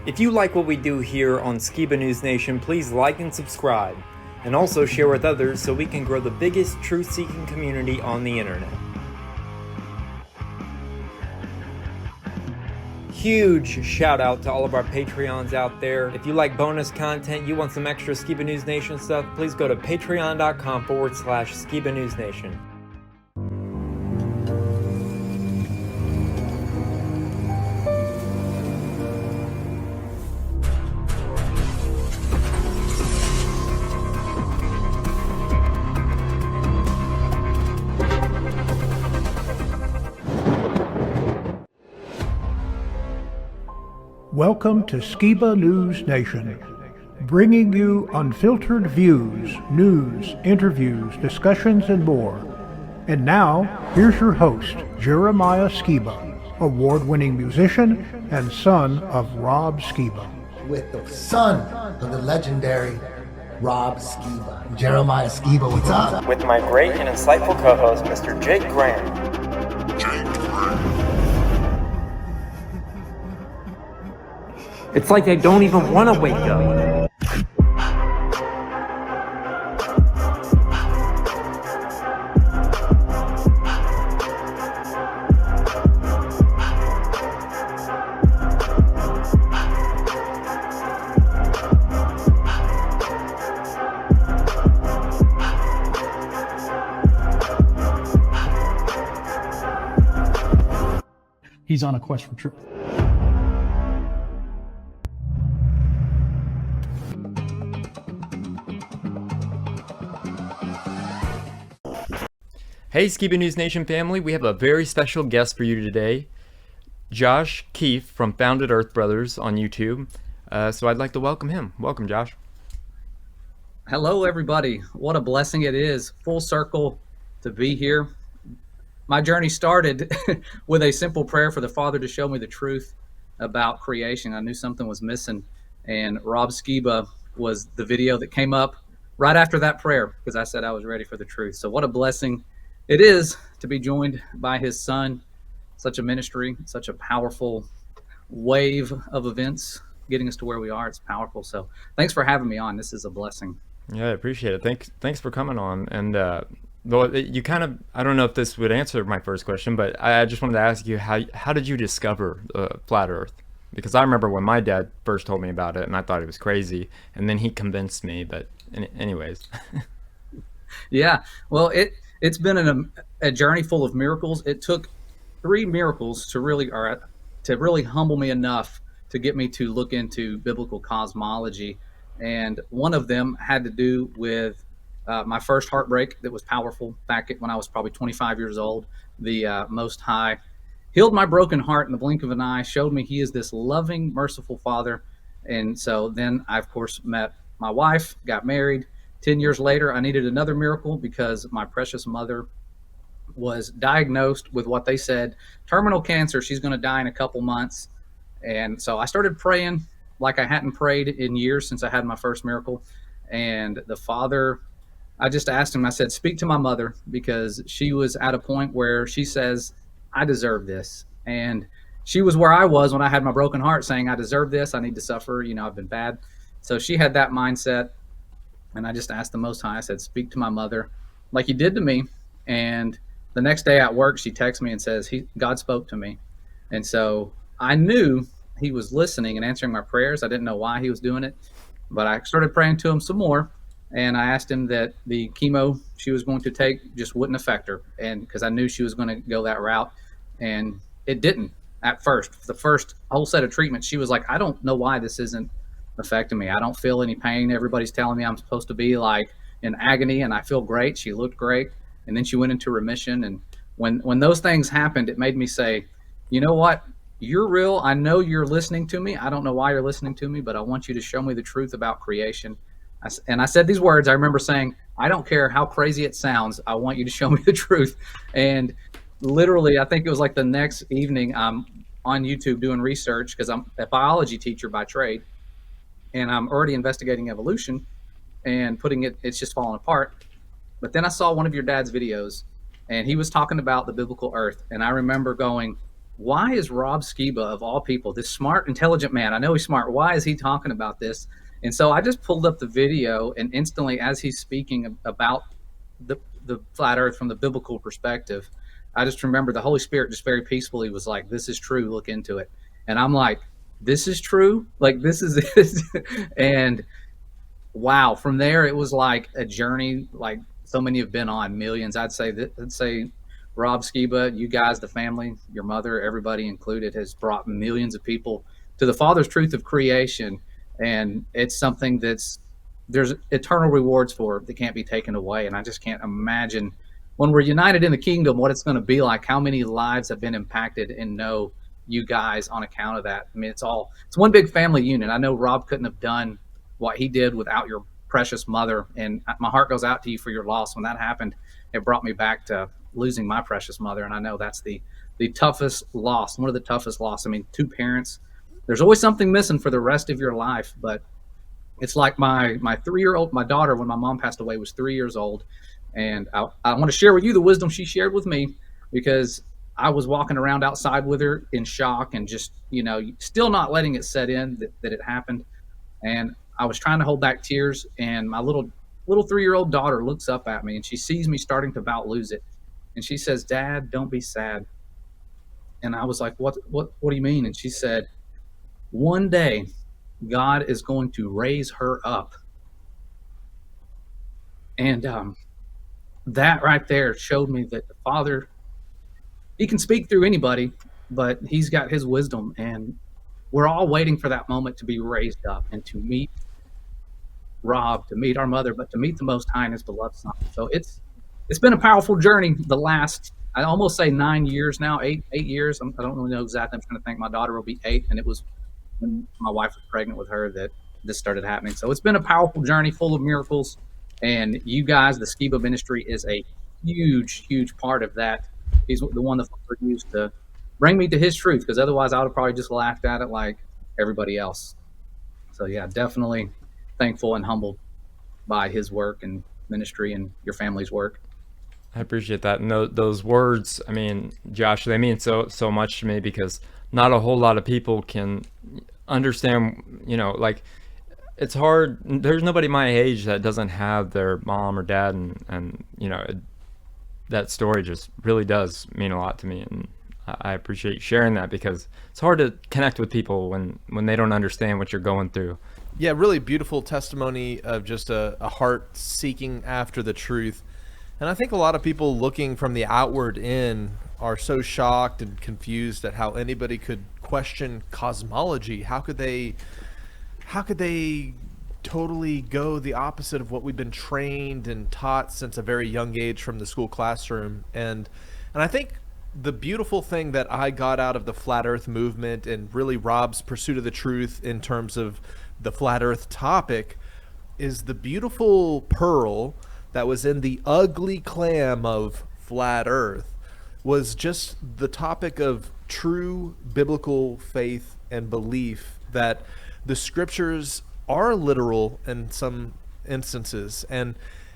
If you like what we do here on Skiba News Nation, please like and subscribe, and also share with others so we can grow the biggest truth-seeking community on the internet. Huge shout out to all of our Patreons out there. If you like bonus content, you want some extra Skiba News Nation stuff, please go to patreon.com/Skiba News Nation. Welcome to Skiba News Nation, bringing you unfiltered views, news, interviews, discussions, and more. And now, here's your host, Jeremiah Skiba, award-winning musician and son of Rob Skiba. With the son of the legendary Rob Skiba. Jeremiah Skiba, what's up? With my great and insightful co-host, Mr. Jake Graham. It's like I don't even want to wake up. He's on a quest for truth. Hey Skiba News Nation family, we have a very special guest for you today, Josh Keefe from Founded Earth Brothers on YouTube. So I'd like to welcome him. Welcome, Josh. Hello, everybody. What a blessing it is. Full circle to be here. My journey started with a simple prayer for the Father to show me the truth about creation. I knew something was missing, and Rob Skiba was the video that came up right after that prayer because I said I was ready for the truth. So what a blessing it is to be joined by his son. Such a ministry, such a powerful wave of events getting us to where we are. It's powerful. So thanks for having me on. This is a blessing. Yeah, I appreciate it. Thanks for coming on. And though you kind of, I don't know if this would answer my first question, but I just wanted to ask you, how did you discover flat Earth? Because I remember when my dad first told me about it and I thought it was crazy, and then he convinced me, but anyways. Yeah, well, it's been a journey full of miracles. It took 3 miracles to really humble me enough to get me to look into biblical cosmology. And one of them had to do with my first heartbreak that was powerful back when I was probably 25 years old. The Most High healed my broken heart in the blink of an eye, showed me he is this loving, merciful Father. And so then I, of course, met my wife, got married. 10 years later, I needed another miracle because my precious mother was diagnosed with what they said, terminal cancer. She's going to die in a couple months. And so I started praying like I hadn't prayed in years since I had my first miracle. And the Father, I just asked him, I said, speak to my mother, because she was at a point where she says, I deserve this. And she was where I was when I had my broken heart, saying, I deserve this. I need to suffer. I've been bad. So she had that mindset. And I just asked the Most High, I said, speak to my mother like you did to me. And the next day at work, she texts me and says, God spoke to me. And so I knew he was listening and answering my prayers. I didn't know why he was doing it, but I started praying to him some more. And I asked him that the chemo she was going to take just wouldn't affect her. And because I knew she was going to go that route, and it didn't at first. The first whole set of treatments, she was like, I don't know why this isn't affecting me. I don't feel any pain. Everybody's telling me I'm supposed to be like in agony, and I feel great. She looked great. And then she went into remission. And when those things happened, it made me say, you know what? You're real. I know you're listening to me. I don't know why you're listening to me, but I want you to show me the truth about creation. And I said these words. I remember saying, I don't care how crazy it sounds. I want you to show me the truth. And literally, I think it was like the next evening, I'm on YouTube doing research because I'm a biology teacher by trade. And I'm already investigating evolution and it's just falling apart. But then I saw one of your dad's videos, and he was talking about the biblical earth. And I remember going, why is Rob Skiba, of all people, this smart, intelligent man? I know he's smart. Why is he talking about this? And so I just pulled up the video, and instantly, as he's speaking about the the flat Earth from the biblical perspective, I just remember the Holy Spirit just very peacefully was like, "This is true. Look into it." And I'm like, "This is true. Like this is it." And wow, from there it was like a journey like so many have been on, millions. I'd say Rob Skiba, you guys, the family, your mother, everybody included, has brought millions of people to the Father's truth of creation. And it's something there's eternal rewards for that can't be taken away. And I just can't imagine when we're united in the kingdom what it's going to be like, how many lives have been impacted and know you guys on account of that. I mean, it's one big family unit. I know Rob couldn't have done what he did without your precious mother, and my heart goes out to you for your loss. When that happened, it brought me back to losing my precious mother, and I know that's the toughest loss, one of the toughest loss. I mean, two parents, there's always something missing for the rest of your life. But it's like my 3-year-old, my daughter, when my mom passed away, was 3 years old. And I want to share with you the wisdom she shared with me, because I was walking around outside with her in shock and just, still not letting it set in that it happened. And I was trying to hold back tears, and my little 3-year-old daughter looks up at me, and she sees me starting to about lose it, and she says, "Dad, don't be sad." And I was like, What do you mean?" And she said, "One day, God is going to raise her up." And that right there showed me that the Father, He can speak through anybody, but He's got His wisdom, and we're all waiting for that moment to be raised up and to meet Rob, to meet our mother, but to meet the Most High and His beloved Son. So it's been a powerful journey. The last, I almost say 9 years now, 8 years. I don't really know exactly. I'm trying to think. My daughter will be 8, and it was when my wife was pregnant with her that this started happening. So it's been a powerful journey, full of miracles. And you guys, the Skiba ministry, is a huge, huge part of that. He's the one the Father used to bring me to His truth, because otherwise I would have probably just laughed at it like everybody else. So yeah, definitely thankful and humbled by His work and ministry and your family's work. I appreciate that. And those words, I mean, Josh, they mean so much to me, because not a whole lot of people can understand, like, it's hard. There's nobody my age that doesn't have their mom or dad, and that story just really does mean a lot to me. And I appreciate you sharing that, because it's hard to connect with people when they don't understand what you're going through. Yeah, really beautiful testimony of just a heart seeking after the truth. And I think a lot of people looking from the outward in are so shocked and confused at how anybody could question cosmology. How could they totally go the opposite of what we've been trained and taught since a very young age from the school classroom? And I think the beautiful thing that I got out of the flat earth movement, and really Rob's pursuit of the truth in terms of the flat earth topic, is the beautiful pearl that was in the ugly clam of flat earth was just the topic of true biblical faith and belief that the scriptures are literal in some instances, and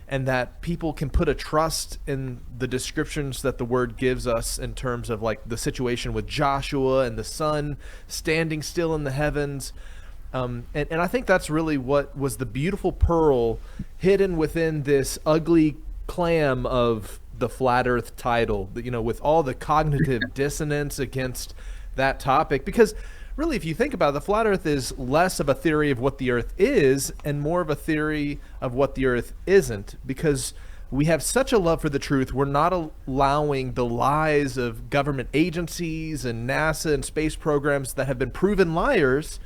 that people can put a trust in the descriptions that the word gives us in terms of like the situation with Joshua and the sun standing still in the heavens. And I think that's really what was the beautiful pearl hidden within this ugly clam of the flat earth title, with all the cognitive dissonance against that topic. Because really, if you think about it, the flat earth is less of a theory of what the earth is and more of a theory of what the earth isn't, because we have such a love for the truth. We're not allowing the lies of government agencies and NASA and space programs that have been proven liars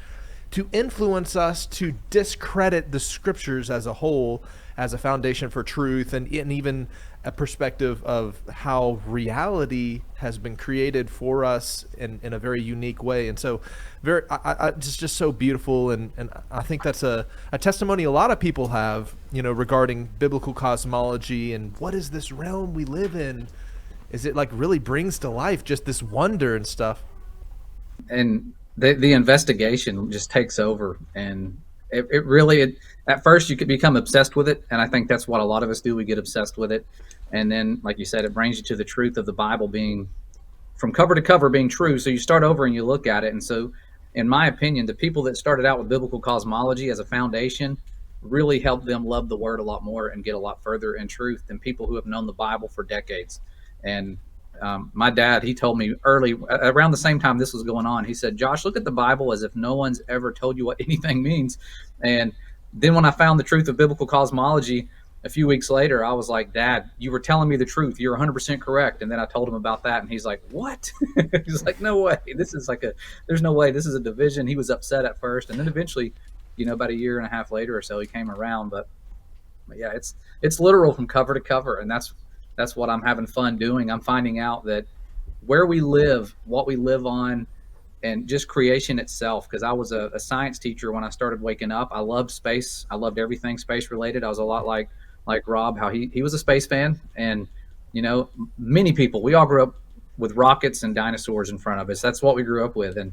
to influence us to discredit the scriptures as a whole, as a foundation for truth, and even a perspective of how reality has been created for us in a very unique way. And so it's just so beautiful. And I think that's a testimony a lot of people have, regarding biblical cosmology and what is this realm we live in? Is it like really brings to life just this wonder and stuff. And the investigation just takes over, and it really at first you could become obsessed with it, and I think that's what a lot of us do. We get obsessed with it, and then, like you said, it brings you to the truth of the Bible being from cover to cover being true. So you start over and you look at it. And so, in my opinion, the people that started out with biblical cosmology as a foundation really helped them love the word a lot more and get a lot further in truth than people who have known the Bible for decades. And my dad, he told me early, around the same time this was going on, he said, Josh, look at the Bible as if no one's ever told you what anything means. And then when I found the truth of biblical cosmology a few weeks later, I was like, Dad, you were telling me the truth. You're 100% correct. And then I told him about that. And he's like, what? He's like, no way. This is like there's no way. This is a division. He was upset at first. And then eventually, about a year and a half later or so, he came around. But yeah, it's literal from cover to cover. And that's what I'm having fun doing. I'm finding out that where we live, what we live on, and just creation itself. Because I was a science teacher when I started waking up. I loved space. I loved everything space related. I was a lot like Rob, how he was a space fan. And, many people, we all grew up with rockets and dinosaurs in front of us. That's what we grew up with. And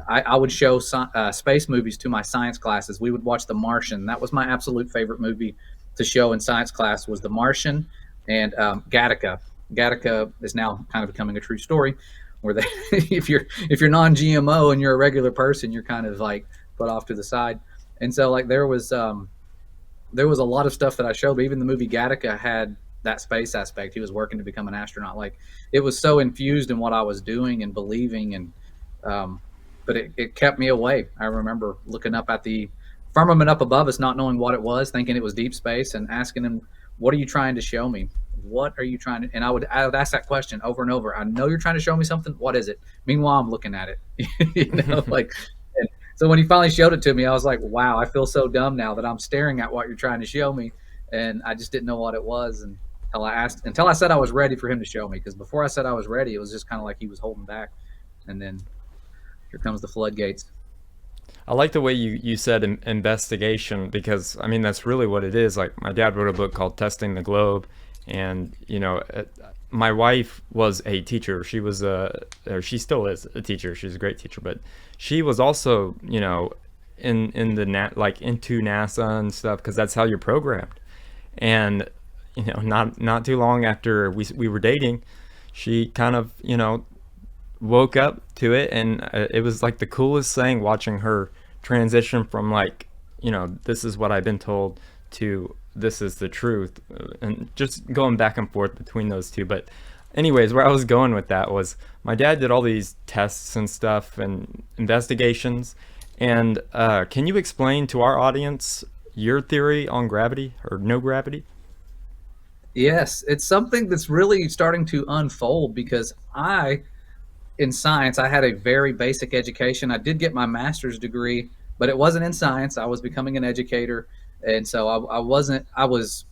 I would show space movies to my science classes. We would watch The Martian. That was my absolute favorite movie to show in science class, was The Martian and Gattaca. Gattaca is now kind of becoming a true story, where they, if you're non-GMO and you're a regular person, you're kind of like put off to the side. And so like there was a lot of stuff that I showed, but even the movie Gattaca had that space aspect. He was working to become an astronaut. Like, it was so infused in what I was doing and believing, and but it kept me away. I remember looking up at the firmament up above us, not knowing what it was, thinking it was deep space, and asking him, what are you trying to show me? What are you trying to, and I would ask that question over and over. I know you're trying to show me something. What is it? Meanwhile, I'm looking at it, like, and so when he finally showed it to me, I was like, wow, I feel so dumb now that I'm staring at what you're trying to show me. And I just didn't know what it was until I said I was ready for him to show me. Because before I said I was ready, it was just kind of like he was holding back. And then here comes the floodgates. I like the way you said investigation, because I mean that's really what it is. Like, my dad wrote a book called Testing the Globe, and my wife was a teacher. She was or she still is a teacher. She's a great teacher, but she was also in the like into NASA and stuff, because that's how you're programmed. And not too long after we were dating, she kind of woke up to it, and it was like the coolest thing watching her transition from like, this is what I've been told to this is the truth, and just going back and forth between those two. But anyways, where I was going with that was, my dad did all these tests and stuff and investigations, and can you explain to our audience your theory on gravity or no gravity? Yes, it's something that's really starting to unfold, because in science, I had a very basic education. I did get my master's degree, but it wasn't in science. I was becoming an educator. And so I was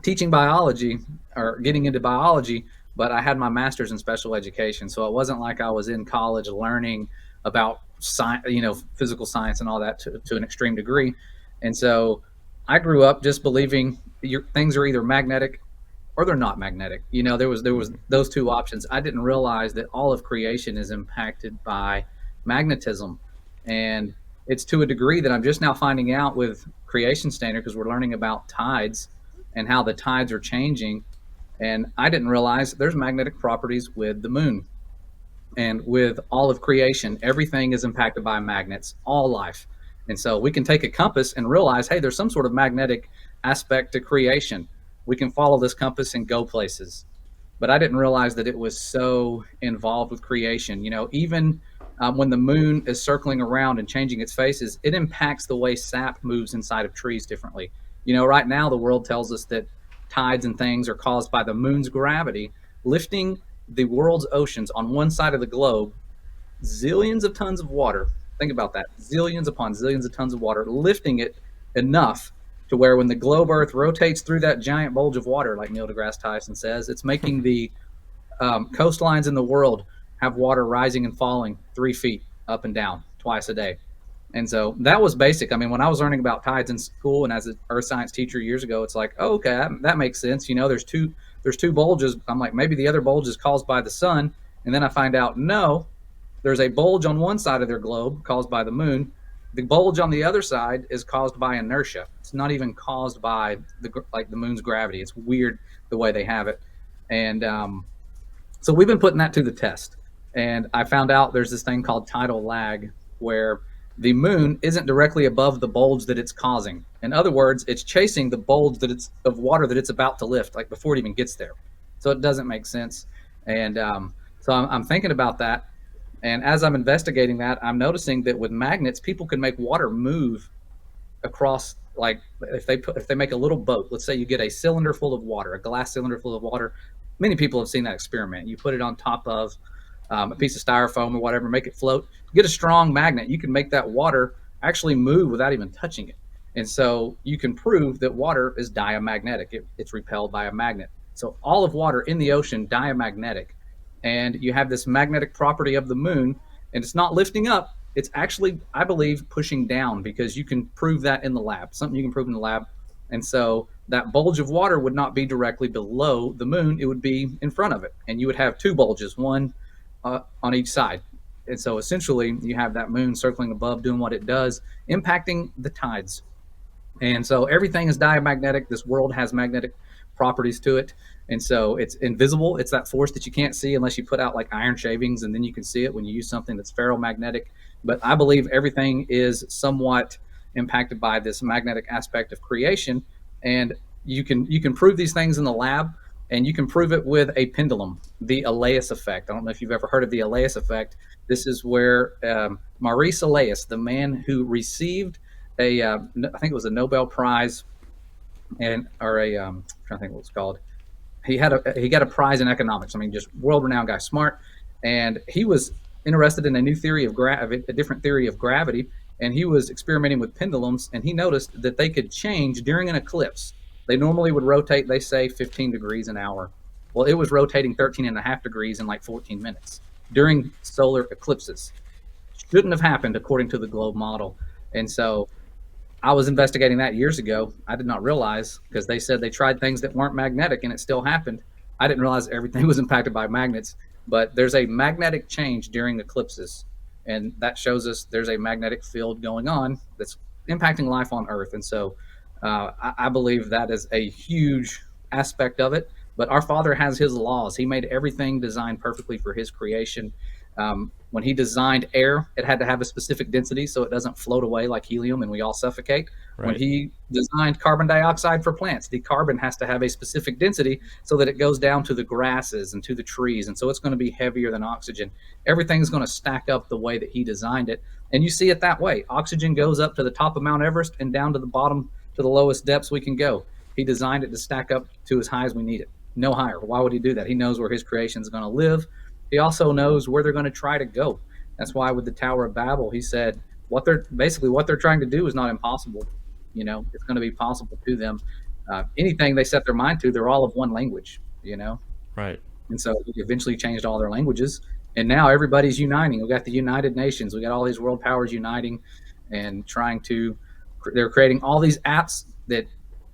teaching biology, or getting into biology, but I had my master's in special education. So it wasn't like I was in college learning about science, physical science and all that to an extreme degree. And so I grew up just believing things are either magnetic or they're not magnetic. There was those two options. I didn't realize that all of creation is impacted by magnetism, and it's to a degree that I'm just now finding out with creation standard, because we're learning about tides and how the tides are changing. And I didn't realize there's magnetic properties with the moon, and with all of creation, everything is impacted by magnets, all life. And so we can take a compass and realize, hey, there's some sort of magnetic aspect to creation. We can follow this compass and go places. But I didn't realize that it was so involved with creation. Even when the moon is circling around and changing its phases, it impacts the way sap moves inside of trees differently. Right now the world tells us that tides and things are caused by the moon's gravity lifting the world's oceans on one side of the globe, zillions of tons of water. Think about that. Zillions upon zillions of tons of water, lifting it enough to where when the globe Earth rotates through that giant bulge of water, like Neil deGrasse Tyson says, it's making the coastlines in the world have water rising and falling 3 feet up and down twice a day. And so that was basic. I mean, when I was learning about tides in school and as an earth science teacher years ago, it's like, oh, okay, that makes sense. There's two bulges. I'm like, maybe the other bulge is caused by the sun. And then I find out, no, there's a bulge on one side of their globe caused by the moon. The bulge on the other side is caused by inertia. It's not even caused by the moon's gravity. It's weird the way they have it. And So we've been putting that to the test. And I found out there's this thing called tidal lag where the moon isn't directly above the bulge that it's causing. In other words, it's chasing the bulge that it's of water that it's about to lift, like before it even gets there. So it doesn't make sense. And so I'm thinking about that. And as I'm investigating that, I'm noticing that with magnets, people can make water move across, like if they make a little boat. Let's say you get a cylinder full of water, a glass cylinder full of water. Many people have seen that experiment. You put it on top of a piece of styrofoam or whatever, make it float. Get a strong magnet. You can make that water actually move without even touching it. And so you can prove that water is diamagnetic. It's repelled by a magnet. So all of water in the ocean diamagnetic, and you have this magnetic property of the moon, and it's not lifting up. It's actually, I believe, pushing down, because you can prove that in the lab. Something you can prove in the lab. And so that bulge of water would not be directly below the moon. It would be in front of it. And you would have two bulges, one on each side. And so essentially you have that moon circling above, doing what it does, impacting the tides. And so everything is diamagnetic. This world has magnetic properties to it. And so it's invisible. It's that force that you can't see unless you put out like iron shavings, and then you can see it when you use something that's ferromagnetic. But I believe everything is somewhat impacted by this magnetic aspect of creation. And you can prove these things in the lab, and you can prove it with a pendulum, the Elias effect. I don't know if you've ever heard of the Elias effect. This is where Maurice Elias, the man who received I think it was a Nobel Prize, and or a I'm trying to think what it's called. He got a prize in economics. I mean, just world renowned guy, smart, and he was interested in a new theory of a different theory of gravity, and he was experimenting with pendulums, and he noticed that they could change during an eclipse. They normally would rotate, they say, 15 degrees an hour. Well, it was rotating 13 and a half degrees in like 14 minutes during solar eclipses. Shouldn't have happened according to the globe model. And so I was investigating that years ago. I did not realize, because they said they tried things that weren't magnetic and it still happened. I didn't realize everything was impacted by magnets, but there's a magnetic change during eclipses. And that shows us there's a magnetic field going on that's impacting life on Earth. And so I believe that is a huge aspect of it. But our Father has his laws. He made everything designed perfectly for his creation. When he designed air, it had to have a specific density so it doesn't float away like helium and we all suffocate. Right. When he designed carbon dioxide for plants, the carbon has to have a specific density so that it goes down to the grasses and to the trees. And so it's going to be heavier than oxygen. Everything's going to stack up the way that he designed it. And you see it that way. Oxygen goes up to the top of Mount Everest and down to the bottom, to the lowest depths we can go. He designed it to stack up to as high as we need it. No higher. Why would he do that? He knows where his creation is going to live. He also knows where they're going to try to go. That's why with the Tower of Babel, he said what they're trying to do is not impossible. You know, it's going to be possible to them. Anything they set their mind to, they're all of one language, you know? Right. And so he eventually changed all their languages. And now everybody's uniting. We got the United Nations. We got all these world powers uniting and they're creating all these apps that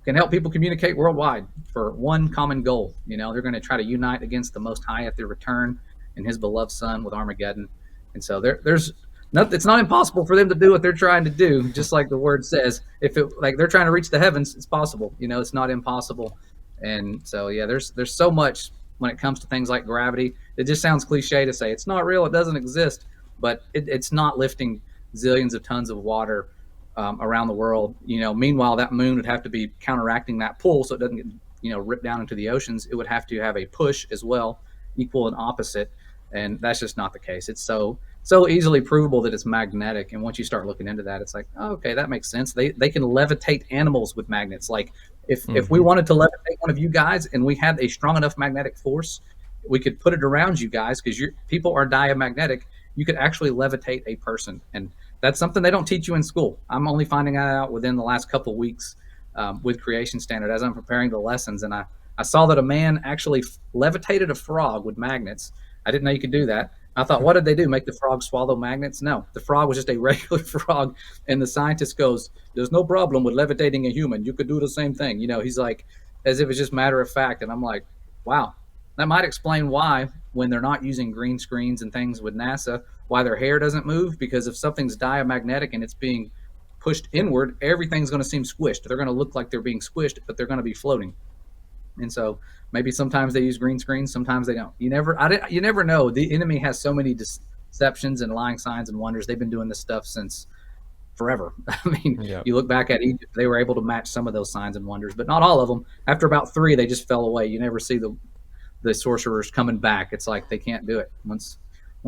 can help people communicate worldwide for one common goal. You know, they're going to try to unite against the Most High at their return and his beloved Son with Armageddon. And so there's nothing. It's not impossible for them to do what they're trying to do. Just like the word says, if it like they're trying to reach the heavens, it's possible. You know, it's not impossible. And so yeah, there's so much when it comes to things like gravity. It just sounds cliche to say it's not real, it doesn't exist, but it's not lifting zillions of tons of water around the world. You know, meanwhile that moon would have to be counteracting that pull so it doesn't get ripped down into the oceans. It would have to have a push as well, equal and opposite. And that's just not the case. It's so easily provable that it's magnetic. And once you start looking into that, it's like, oh, okay, that makes sense. They can levitate animals with magnets. Like if we wanted to levitate one of you guys and we had a strong enough magnetic force, we could put it around you guys because people are diamagnetic. You could actually levitate a person. And that's something they don't teach you in school. I'm only finding that out within the last couple of weeks with Creation Standard as I'm preparing the lessons. And I saw that a man actually levitated a frog with magnets. I didn't know you could do that. I thought, what did they do? Make the frog swallow magnets? No, the frog was just a regular frog. And the scientist goes, there's no problem with levitating a human. You could do the same thing. You know, he's like, as if it's just matter of fact. And I'm like, wow, that might explain why when they're not using green screens and things with NASA, why their hair doesn't move. Because if something's diamagnetic and it's being pushed inward, everything's going to seem squished. They're going to look like they're being squished, but they're going to be floating. And so maybe sometimes they use green screens, sometimes they don't. You never know. The enemy has so many deceptions and lying signs and wonders. They've been doing this stuff since forever. I mean, Yeah. you look back at Egypt, they were able to match some of those signs and wonders, but not all of them. After about 3, they just fell away. You never see the sorcerers coming back. It's like they can't do it once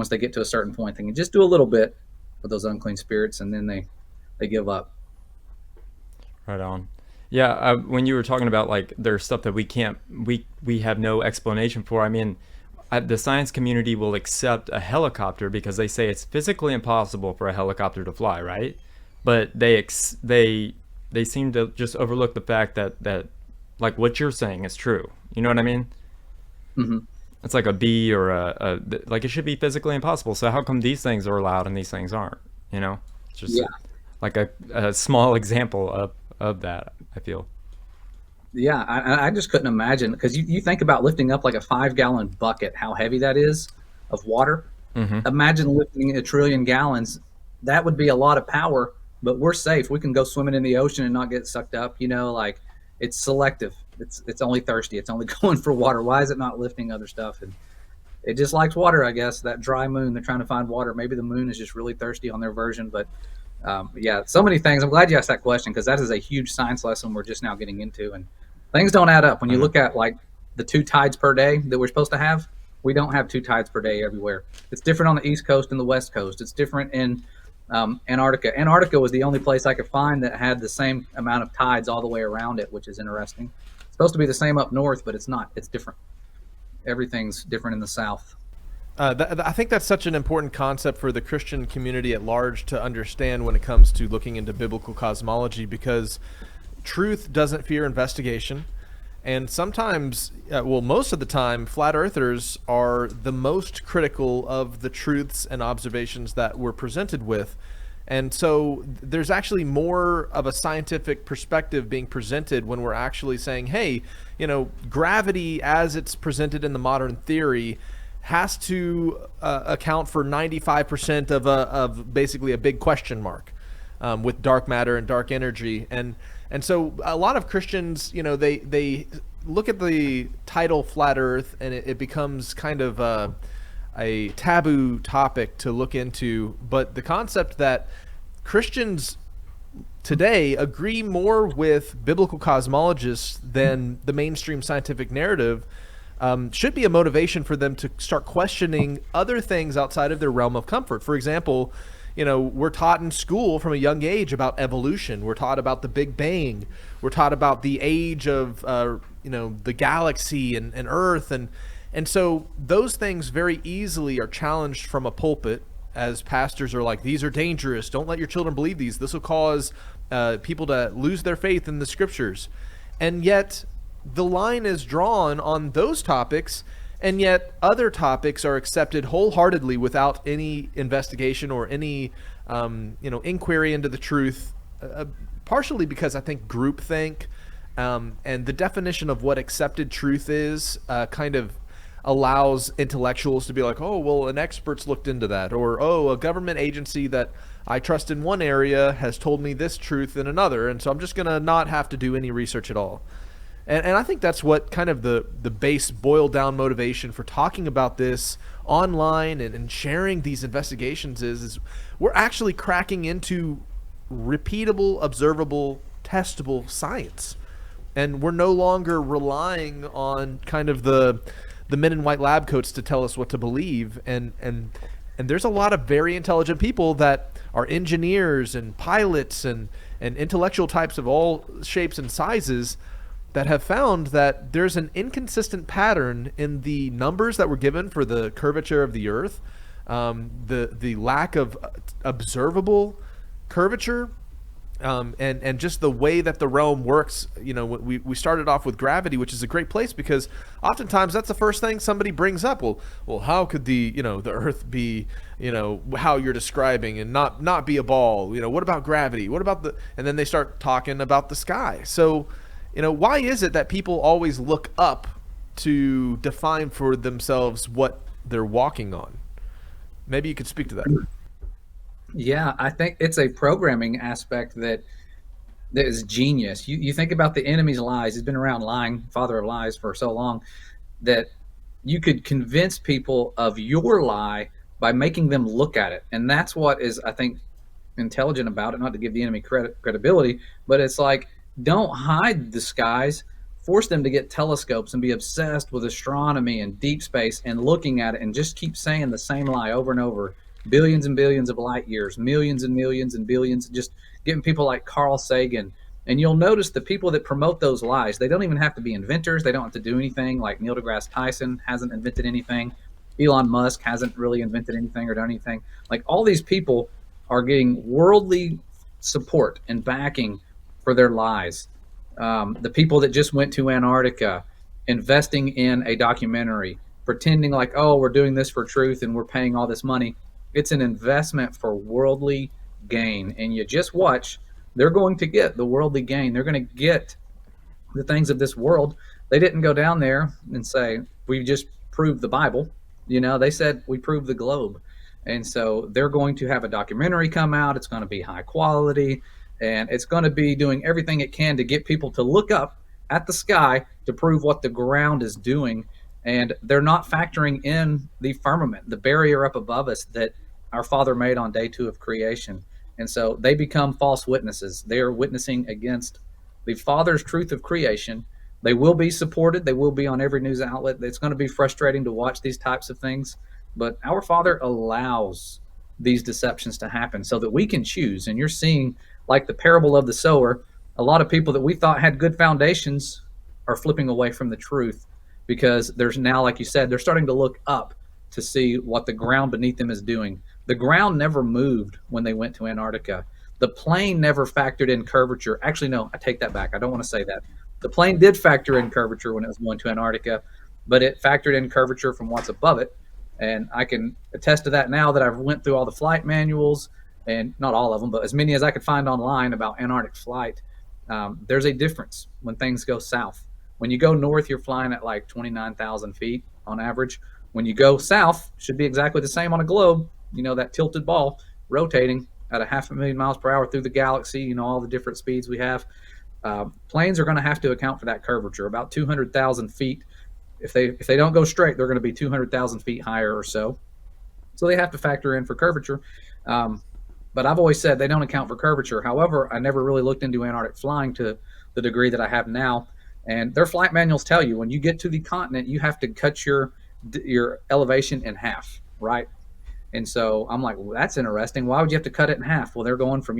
they get to a certain point. They can just do a little bit with those unclean spirits, and then they give up. Right on. Yeah, when you were talking about like there's stuff that we have no explanation for. I mean, the science community will accept a helicopter because they say it's physically impossible for a helicopter to fly, right? But they seem to just overlook the fact that like what you're saying is true. You know what I mean? Hmm. It's like a bee or like it should be physically impossible. So how come these things are allowed and these things aren't? You know, it's just Yeah. like a small example of that, I feel. Yeah, I just couldn't imagine, because you think about lifting up like a 5-gallon bucket, how heavy that is of water. Hmm. Imagine lifting a trillion gallons. That would be a lot of power, but we're safe. We can go swimming in the ocean and not get sucked up. Like it's selective. It's only thirsty. It's only going for water. Why is it not lifting other stuff? And it just likes water, I guess. That dry moon, they're trying to find water. Maybe the moon is just really thirsty on their version, but yeah, so many things. I'm glad you asked that question, because that is a huge science lesson we're just now getting into, and things don't add up. When you look at like the 2 tides per day that we're supposed to have, we don't have 2 tides per day everywhere. It's different on the East Coast and the West Coast. It's different in Antarctica. Antarctica was the only place I could find that had the same amount of tides all the way around it, which is interesting. It's supposed to be the same up north, but it's not. It's different. Everything's different in the South. I think that's such an important concept for the Christian community at large to understand when it comes to looking into biblical cosmology, because truth doesn't fear investigation. And sometimes, most of the time, flat earthers are the most critical of the truths and observations that we're presented with. And so there's actually more of a scientific perspective being presented when we're actually saying, hey, gravity as it's presented in the modern theory has to account for 95% of basically a big question mark with dark matter and dark energy. And so a lot of Christians, they look at the title flat earth, and it becomes kind of a taboo topic to look into. But the concept that Christians today agree more with biblical cosmologists than the mainstream scientific narrative should be a motivation for them to start questioning other things outside of their realm of comfort. For example, we're taught in school from a young age about evolution. We're taught about the Big Bang. We're taught about the age of, the galaxy and Earth. And so those things very easily are challenged from a pulpit, as pastors are like, these are dangerous. Don't let your children believe these. This will cause people to lose their faith in the scriptures. And yet the line is drawn on those topics, and yet other topics are accepted wholeheartedly without any investigation or any inquiry into the truth, partially because I think groupthink and the definition of what accepted truth is kind of allows intellectuals to be like, oh, well, an expert's looked into that, or, oh, a government agency that I trust in one area has told me this truth in another, and so I'm just going to not have to do any research at all. And I think that's what kind of the base boiled down motivation for talking about this online and sharing these investigations is we're actually cracking into repeatable, observable, testable science. And we're no longer relying on kind of the men in white lab coats to tell us what to believe. And there's a lot of very intelligent people that are engineers and pilots and intellectual types of all shapes and sizes that have found that there's an inconsistent pattern in the numbers that were given for the curvature of the Earth, the lack of observable curvature, and just the way that the realm works. We started off with gravity, which is a great place because oftentimes that's the first thing somebody brings up. Well, how could the Earth be, how you're describing and not be a ball? What about gravity? What about and then they start talking about the sky. So, why is it that people always look up to define for themselves what they're walking on? Maybe you could speak to that. Yeah, I think it's a programming aspect that that is genius. You think about the enemy's lies. He's been around lying, father of lies, for so long that you could convince people of your lie by making them look at it. And that's what is, I think, intelligent about it. Not to give the enemy credibility, but it's like, don't hide the skies. Force them to get telescopes and be obsessed with astronomy and deep space and looking at it, and just keep saying the same lie over and over. Billions and billions of light years, millions and millions and billions, just getting people like Carl Sagan. And you'll notice the people that promote those lies, they don't even have to be inventors. They don't have to do anything. Like Neil deGrasse Tyson hasn't invented anything. Elon Musk hasn't really invented anything or done anything. Like, all these people are getting worldly support and backing for their lies. The people that just went to Antarctica, investing in a documentary, pretending like, oh, we're doing this for truth and we're paying all this money. It's an investment for worldly gain. And you just watch, they're going to get the worldly gain. They're going to get the things of this world. They didn't go down there and say, we just proved the Bible. They said, we proved the globe. And so they're going to have a documentary come out. It's going to be high quality, and it's going to be doing everything it can to get people to look up at the sky to prove what the ground is doing. And they're not factoring in the firmament, the barrier up above us that our Father made on day 2 of creation. And so they become false witnesses. They are witnessing against the Father's truth of creation. They will be supported. They will be on every news outlet. It's going to be frustrating to watch these types of things, but our Father allows these deceptions to happen so that we can choose. And you're seeing, like the parable of the sower, a lot of people that we thought had good foundations are flipping away from the truth, because there's now, like you said, they're starting to look up to see what the ground beneath them is doing. The ground never moved when they went to Antarctica. The plane never factored in curvature. Actually, no, I take that back. I don't want to say that. The plane did factor in curvature when it was going to Antarctica, but it factored in curvature from what's above it. And I can attest to that now that I've went through all the flight manuals, and not all of them, but as many as I could find online about Antarctic flight. There's a difference when things go south. When you go north, you're flying at like 29,000 feet on average. When you go south, should be exactly the same on a globe. That tilted ball rotating at 500,000 miles per hour through the galaxy, all the different speeds we have. Planes are going to have to account for that curvature, about 200,000 feet. If they don't go straight, they're going to be 200,000 feet higher or so. So they have to factor in for curvature. But I've always said they don't account for curvature. However, I never really looked into Antarctic flying to the degree that I have now. And their flight manuals tell you when you get to the continent, you have to cut your elevation in half, right? And so I'm like, well, that's interesting. Why would you have to cut it in half? Well, they're going from,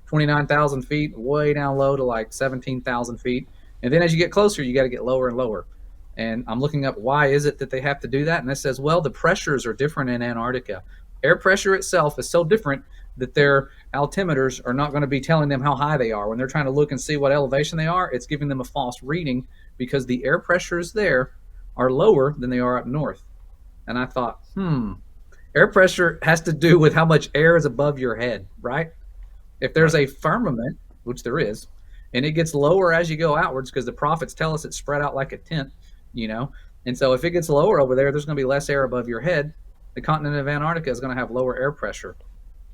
29,000 feet way down low to like 17,000 feet. And then as you get closer, you got to get lower and lower. And I'm looking up, why is it that they have to do that? And it says, well, the pressures are different in Antarctica. Air pressure itself is so different that their altimeters are not going to be telling them how high they are. When they're trying to look and see what elevation they are, it's giving them a false reading because the air pressures there are lower than they are up north. And I thought, air pressure has to do with how much air is above your head, right? If there's a firmament, which there is, and it gets lower as you go outwards, because the prophets tell us it's spread out like a tent, and so if it gets lower over there, there's going to be less air above your head. The continent of Antarctica is going to have lower air pressure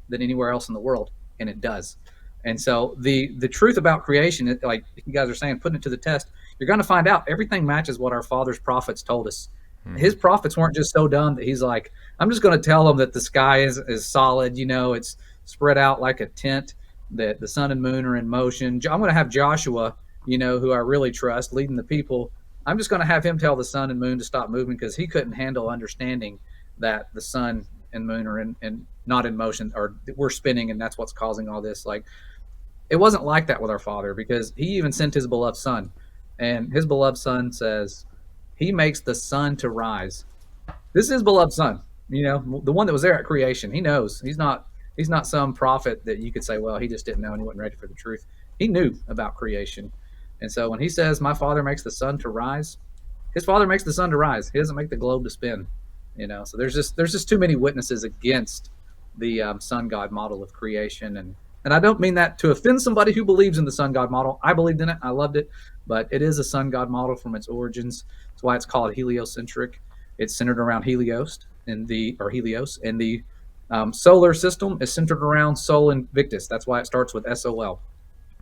than anywhere else in the world, and it does. And so the truth about creation, like you guys are saying, putting it to the test, you're going to find out everything matches what our father's prophets told us. His prophets weren't just so dumb that he's like, I'm just going to tell them that the sky is solid, it's spread out like a tent, that the sun and moon are in motion. I'm going to have Joshua, who I really trust, leading the people. I'm just going to have him tell the sun and moon to stop moving, because he couldn't handle understanding that the sun and moon are in not in motion, or we're spinning, and that's what's causing all this. Like, it wasn't like that with our Father, because he even sent his beloved Son, and his beloved Son says he makes the sun to rise. This is his beloved Son, the one that was there at creation. He knows. He's not some prophet that you could say, well, he just didn't know and he wasn't ready for the truth. He knew about creation. And so when he says, my Father makes the sun to rise, his Father makes the sun to rise. He doesn't make the globe to spin. So there's just too many witnesses against the sun god model of creation. And I don't mean that to offend somebody who believes in the sun god model. I believed in it. I loved it. But it is a sun god model from its origins. That's why it's called heliocentric. It's centered around Helios, and the solar system is centered around Sol Invictus. That's why it starts with SOL.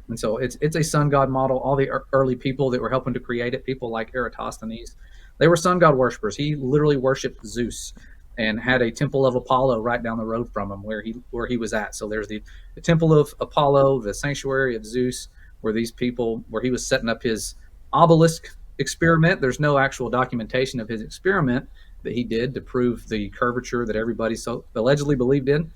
And so it's a sun god model. All the early people that were helping to create it, people like Eratosthenes, they were sun god worshippers. He literally worshipped Zeus and had a temple of Apollo right down the road from him where he was at. So there's the temple of Apollo, the sanctuary of Zeus, where he was setting up his obelisk experiment. There's no actual documentation of his experiment that he did to prove the curvature that everybody so allegedly believed in,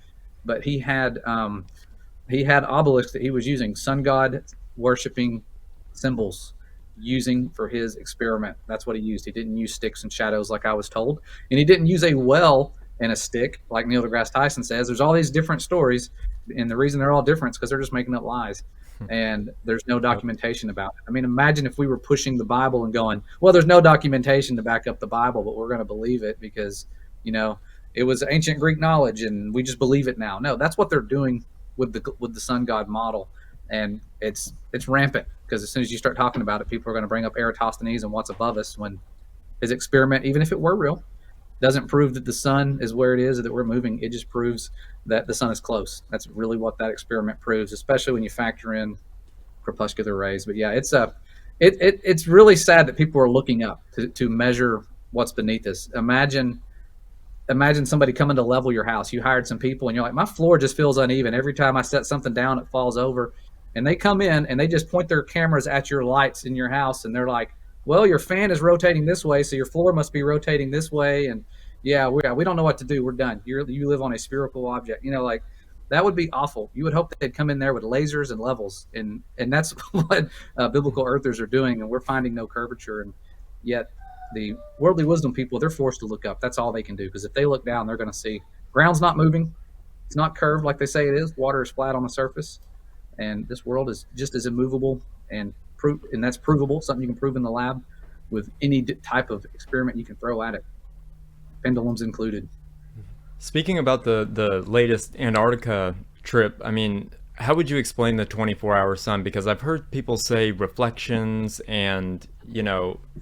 but he had obelisks that he was using sun god worshiping symbols using for his experiment. That's what he used. He didn't use sticks and shadows like I was told, and he didn't use a well and a stick like Neil deGrasse Tyson says. There's all these different stories, and the reason they're all different is because they're just making up lies, and there's no documentation about it. I mean, imagine if we were pushing the Bible and going, well, there's no documentation to back up the Bible, but we're going to believe it because, it was ancient Greek knowledge and we just believe it now. No, that's what they're doing with the sun god model, and it's rampant because as soon as you start talking about it, people are going to bring up Eratosthenes and what's above us when his experiment, even if it were real, doesn't prove that the sun is where it is or that we're moving. It just proves that the sun is close. That's really what that experiment proves, especially when you factor in crepuscular rays. But yeah, it's really sad that people are looking up to measure what's beneath us. Imagine somebody coming to level your house. You hired some people and you're like, my floor just feels uneven. Every time I set something down, it falls over. And they come in and they just point their cameras at your lights in your house. And they're like, well, your fan is rotating this way, so your floor must be rotating this way. And yeah, we don't know what to do. We're done. You live on a spherical object. Like that would be awful. You would hope that they'd come in there with lasers and levels. And that's what biblical earthers are doing. And we're finding no curvature. And yet the worldly wisdom people, they're forced to look up. That's all they can do, because if they look down, they're going to see ground's not moving. It's not curved like they say it is. Water is flat on the surface, and this world is just as immovable and that's provable. Something you can prove in the lab with any type of experiment you can throw at it, pendulums included. Speaking about the latest Antarctica trip, I mean, how would you explain the 24-hour sun? Because I've heard people say reflections and,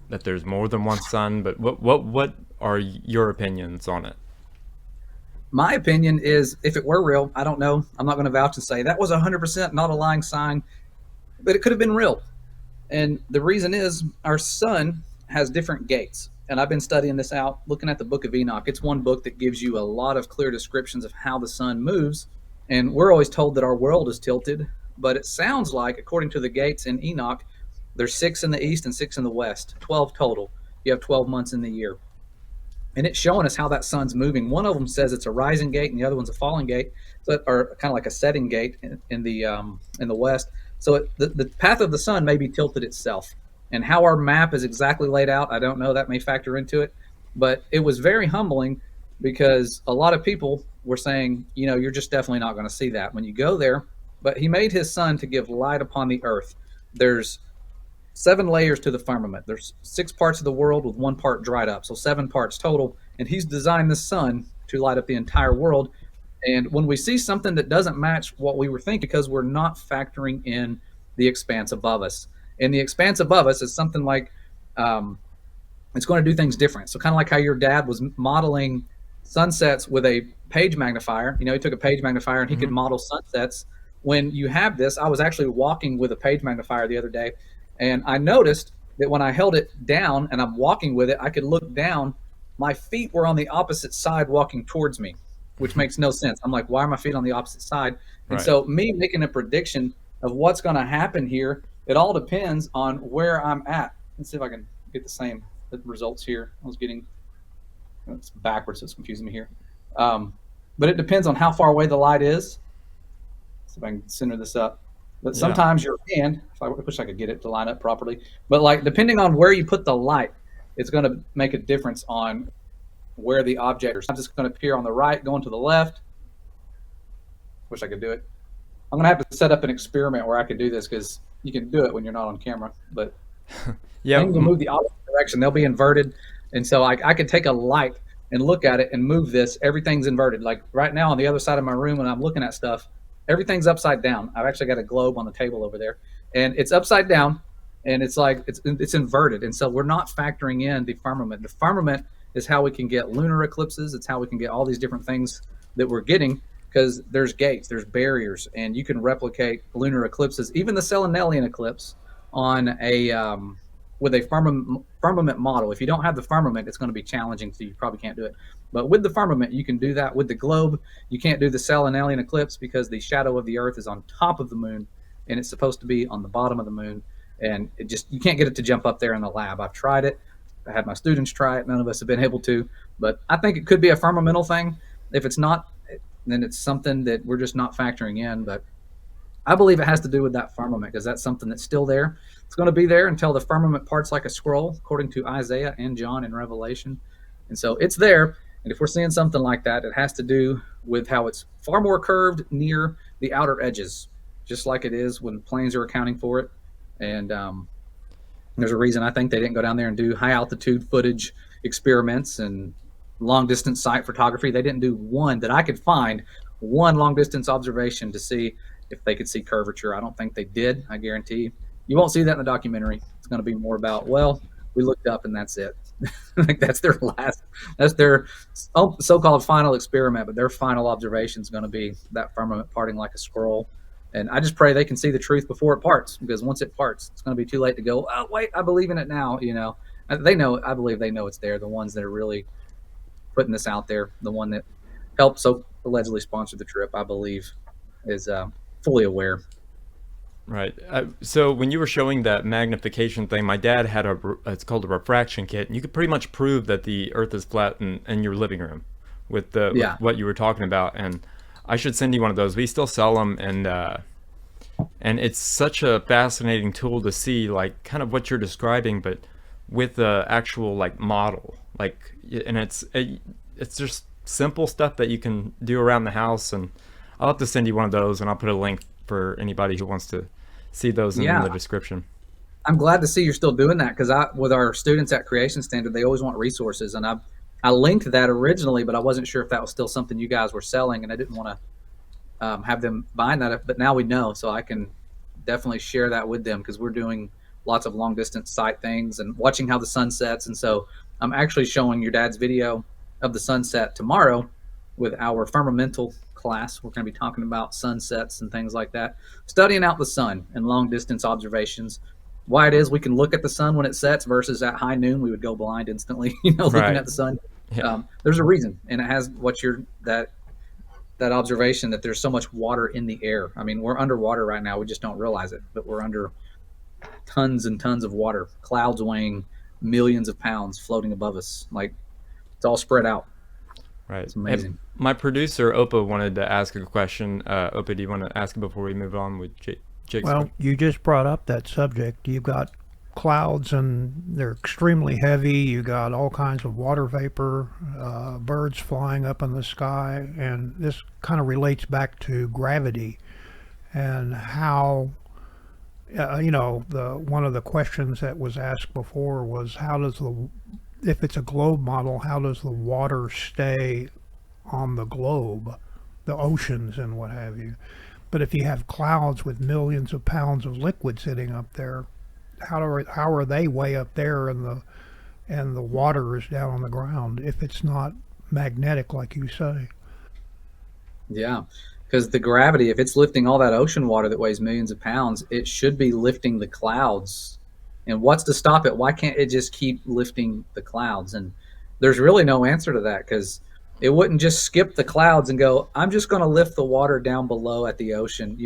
that there's more than one sun, but what are your opinions on it? My opinion is, if it were real, I don't know. I'm not going to vouch and say that was 100% not a lying sign, but it could have been real. And the reason is our sun has different gates. And I've been studying this out, looking at the Book of Enoch. It's one book that gives you a lot of clear descriptions of how the sun moves. And we're always told that our world is tilted, but it sounds like, according to the gates in Enoch, there's 6 in the east and 6 in the west, 12 total. You have 12 months in the year. And it's showing us how that sun's moving. One of them says it's a rising gate, and the other one's a falling gate, or kind of like a setting gate in the west. So the path of the sun may be tilted itself. And how our map is exactly laid out, I don't know. That may factor into it. But it was very humbling because a lot of people were saying, you're just definitely not going to see that when you go there. But he made his sun to give light upon the earth. There's 7 layers to the firmament. There's 6 parts of the world with 1 part dried up, so 7 parts total. And he's designed the sun to light up the entire world. And when we see something that doesn't match what we were thinking, because we're not factoring in the expanse above us. And the expanse above us is something like it's going to do things different. So kind of like how your dad was modeling sunsets with a page magnifier. He took a page magnifier and he could model sunsets. When you have this, I was actually walking with a page magnifier the other day, and I noticed that when I held it down and I'm walking with it, I could look down. My feet were on the opposite side walking towards me, which makes no sense. I'm like, why are my feet on the opposite side? And so me making a prediction of what's going to happen here, it all depends on where I'm at. Let's see if I can get the same results here. I was getting, it's backwards, so it's confusing me here. But it depends on how far away the light is. See if I can center this up. But sometimes your hand, if I wish I could get it to line up properly, but depending on where you put the light, it's going to make a difference on where the object is. I'm just going to appear on the right, going to the left. Wish I could do it. I'm going to have to set up an experiment where I could do this, because you can do it when you're not on camera, but things will move the opposite direction. They'll be inverted. And so I could take a light and look at it and move this. Everything's inverted. Like right now on the other side of my room when I'm looking at stuff, everything's upside down. I've actually got a globe on the table over there, and it's upside down, and it's inverted. And so we're not factoring in the firmament. The firmament is how we can get lunar eclipses. It's how we can get all these different things that we're getting, because there's gates, there's barriers, and you can replicate lunar eclipses, even the Selenelian eclipse, on a with a firmament model. If you don't have the firmament, it's going to be challenging, so you probably can't do it. But with the firmament, you can do that. With the globe, you can't do the Selenelian eclipse because the shadow of the Earth is on top of the moon, and it's supposed to be on the bottom of the moon. And it just, you can't get it to jump up there in the lab. I've tried it. I had my students try it. None of us have been able to. But I think it could be a firmamental thing. If it's not, then it's something that we're just not factoring in. But I believe it has to do with that firmament, because that's something that's still there. It's going to be there until the firmament parts like a scroll, according to Isaiah and John in Revelation. And so it's there. And if we're seeing something like that, it has to do with how it's far more curved near the outer edges, just like it is when planes are accounting for it. And there's a reason I think they didn't go down there and do high altitude footage experiments and long distance sight photography. They didn't do one that I could find, one long distance observation to see if they could see curvature. I don't think they did. I guarantee you won't see that in the documentary. It's going to be more about, well, we looked up and that's it. I think that's their so-called final experiment, but their final observation is going to be that firmament parting like a scroll. And I just pray they can see the truth before it parts, because once it parts, it's going to be too late to go, oh, wait, I believe in it now. You know, they know, I believe they know it's there. The ones that are really putting this out there, the one that helped so allegedly sponsor the trip, I believe, is fully aware. Right. So when you were showing that magnification thing, my dad had it's called a refraction kit, and you could pretty much prove that the Earth is flat in your living room with with what you were talking about. And I should send you one of those. We still sell them, and it's such a fascinating tool to see, like, kind of what you're describing, but with the actual like model, like, and it's just simple stuff that you can do around the house. And I'll have to send you one of those, and I'll put a link for anybody who wants to see those in the description. I'm glad to see you're still doing that, because with our students at Creation Standard, they always want resources, and I linked that originally, but I wasn't sure if that was still something you guys were selling, and I didn't want to have them buying that. But now we know, so I can definitely share that with them, because we're doing lots of long distance sight things and watching how the sun sets. And so I'm actually showing your dad's video of the sunset tomorrow with our firmamental class. We're going to be talking about sunsets and things like that, studying out the sun and long distance observations, why it is we can look at the sun when it sets versus at high noon we would go blind instantly, looking at the sun. There's a reason, and it has that observation that there's so much water in the air. I mean, we're underwater right now, we just don't realize it, but we're under tons and tons of water, clouds weighing millions of pounds floating above us, like it's all spread out. Right. It's amazing. And my producer Opa wanted to ask a question. Opa, do you want to ask it before we move on with Jake's Well, question? you just brought up that subject. You've got clouds, and they're extremely heavy. You got all kinds of water vapor, birds flying up in the sky, and this kind of relates back to gravity and how one of the questions that was asked before was, if it's a globe model, how does the water stay on the globe, the oceans and what have you? But if you have clouds with millions of pounds of liquid sitting up there, how are they way up there and the water is down on the ground if it's not magnetic like you say? Yeah, because the gravity, if it's lifting all that ocean water that weighs millions of pounds, it should be lifting the clouds. And what's to stop it? Why can't it just keep lifting the clouds? And there's really no answer to that, because it wouldn't just skip the clouds and go, I'm just going to lift the water down below at the ocean.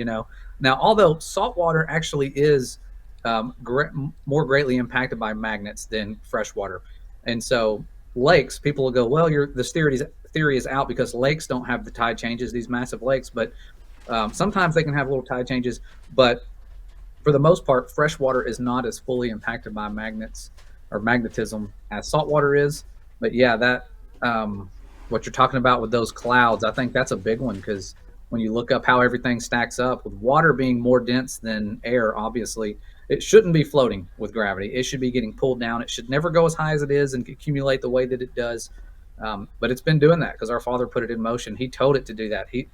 Now, although salt water actually is more greatly impacted by magnets than fresh water. And so lakes, people will go, well, the theory is out because lakes don't have the tide changes, these massive lakes. But sometimes they can have little tide changes. But for the most part, fresh water is not as fully impacted by magnets or magnetism as salt water is. But yeah, that what you're talking about with those clouds, I think that's a big one, because when you look up how everything stacks up, with water being more dense than air, obviously, it shouldn't be floating with gravity. It should be getting pulled down. It should never go as high as it is and accumulate the way that it does. But it's been doing that because our Father put it in motion. He told it to do that. He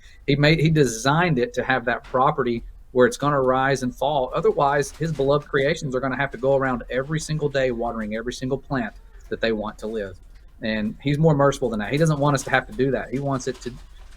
designed it to have that property where it's going to rise and fall. Otherwise, his beloved creations are going to have to go around every single day watering every single plant that they want to live. And he's more merciful than that. He doesn't want us to have to do that. He wants it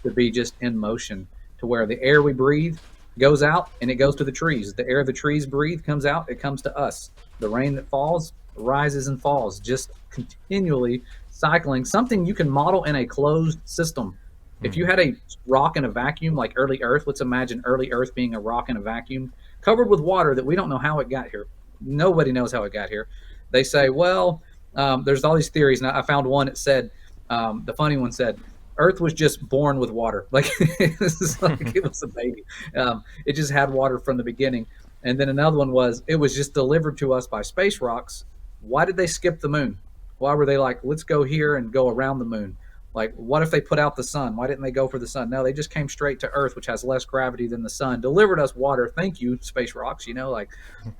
to be just in motion, to where the air we breathe goes out and it goes to the trees. The air the trees breathe comes out, it comes to us. The rain that falls rises and falls, just continually cycling. Something you can model in a closed system. If you had a rock in a vacuum like early Earth, let's imagine early Earth being a rock in a vacuum covered with water that we don't know how it got here. Nobody knows how it got here. They say, well, there's all these theories. And I found one that said, the funny one said, Earth was just born with water. Like, this is like it was a baby. It just had water from the beginning. And then another one was, it was just delivered to us by space rocks. Why did they skip the moon? Why were they like, let's go here and go around the moon? Like, what if they put out the sun? Why didn't they go for the sun? No, they just came straight to Earth, which has less gravity than the sun, delivered us water. Thank you, space rocks. You know, like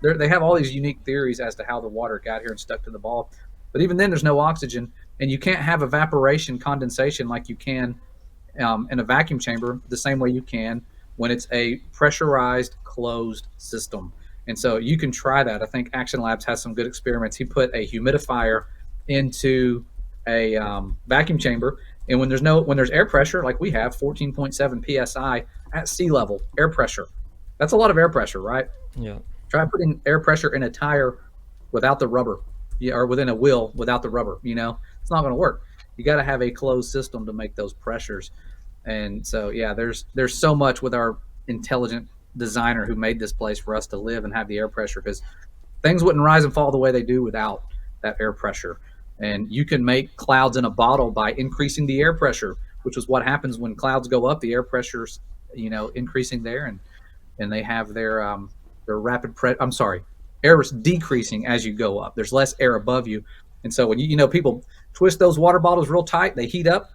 they have all these unique theories as to how the water got here and stuck to the ball. But even then, there's no oxygen, and you can't have evaporation, condensation like you can in a vacuum chamber the same way you can when it's a pressurized, closed system. And so you can try that. I think Action Labs has some good experiments. He put a humidifier into a vacuum chamber, and when there's air pressure, like we have 14.7 psi at sea level air pressure, that's a lot of air pressure, right? Yeah. Try putting air pressure in a tire without the rubber, or within a wheel without the rubber. It's not going to work. You got to have a closed system to make those pressures. And so, yeah, there's so much with our intelligent designer who made this place for us to live and have the air pressure, because things wouldn't rise and fall the way they do without that air pressure. And you can make clouds in a bottle by increasing the air pressure, which is what happens when clouds go up. The air pressure's, increasing there, and they have their air is decreasing as you go up. There's less air above you. And so when people twist those water bottles real tight, they heat up.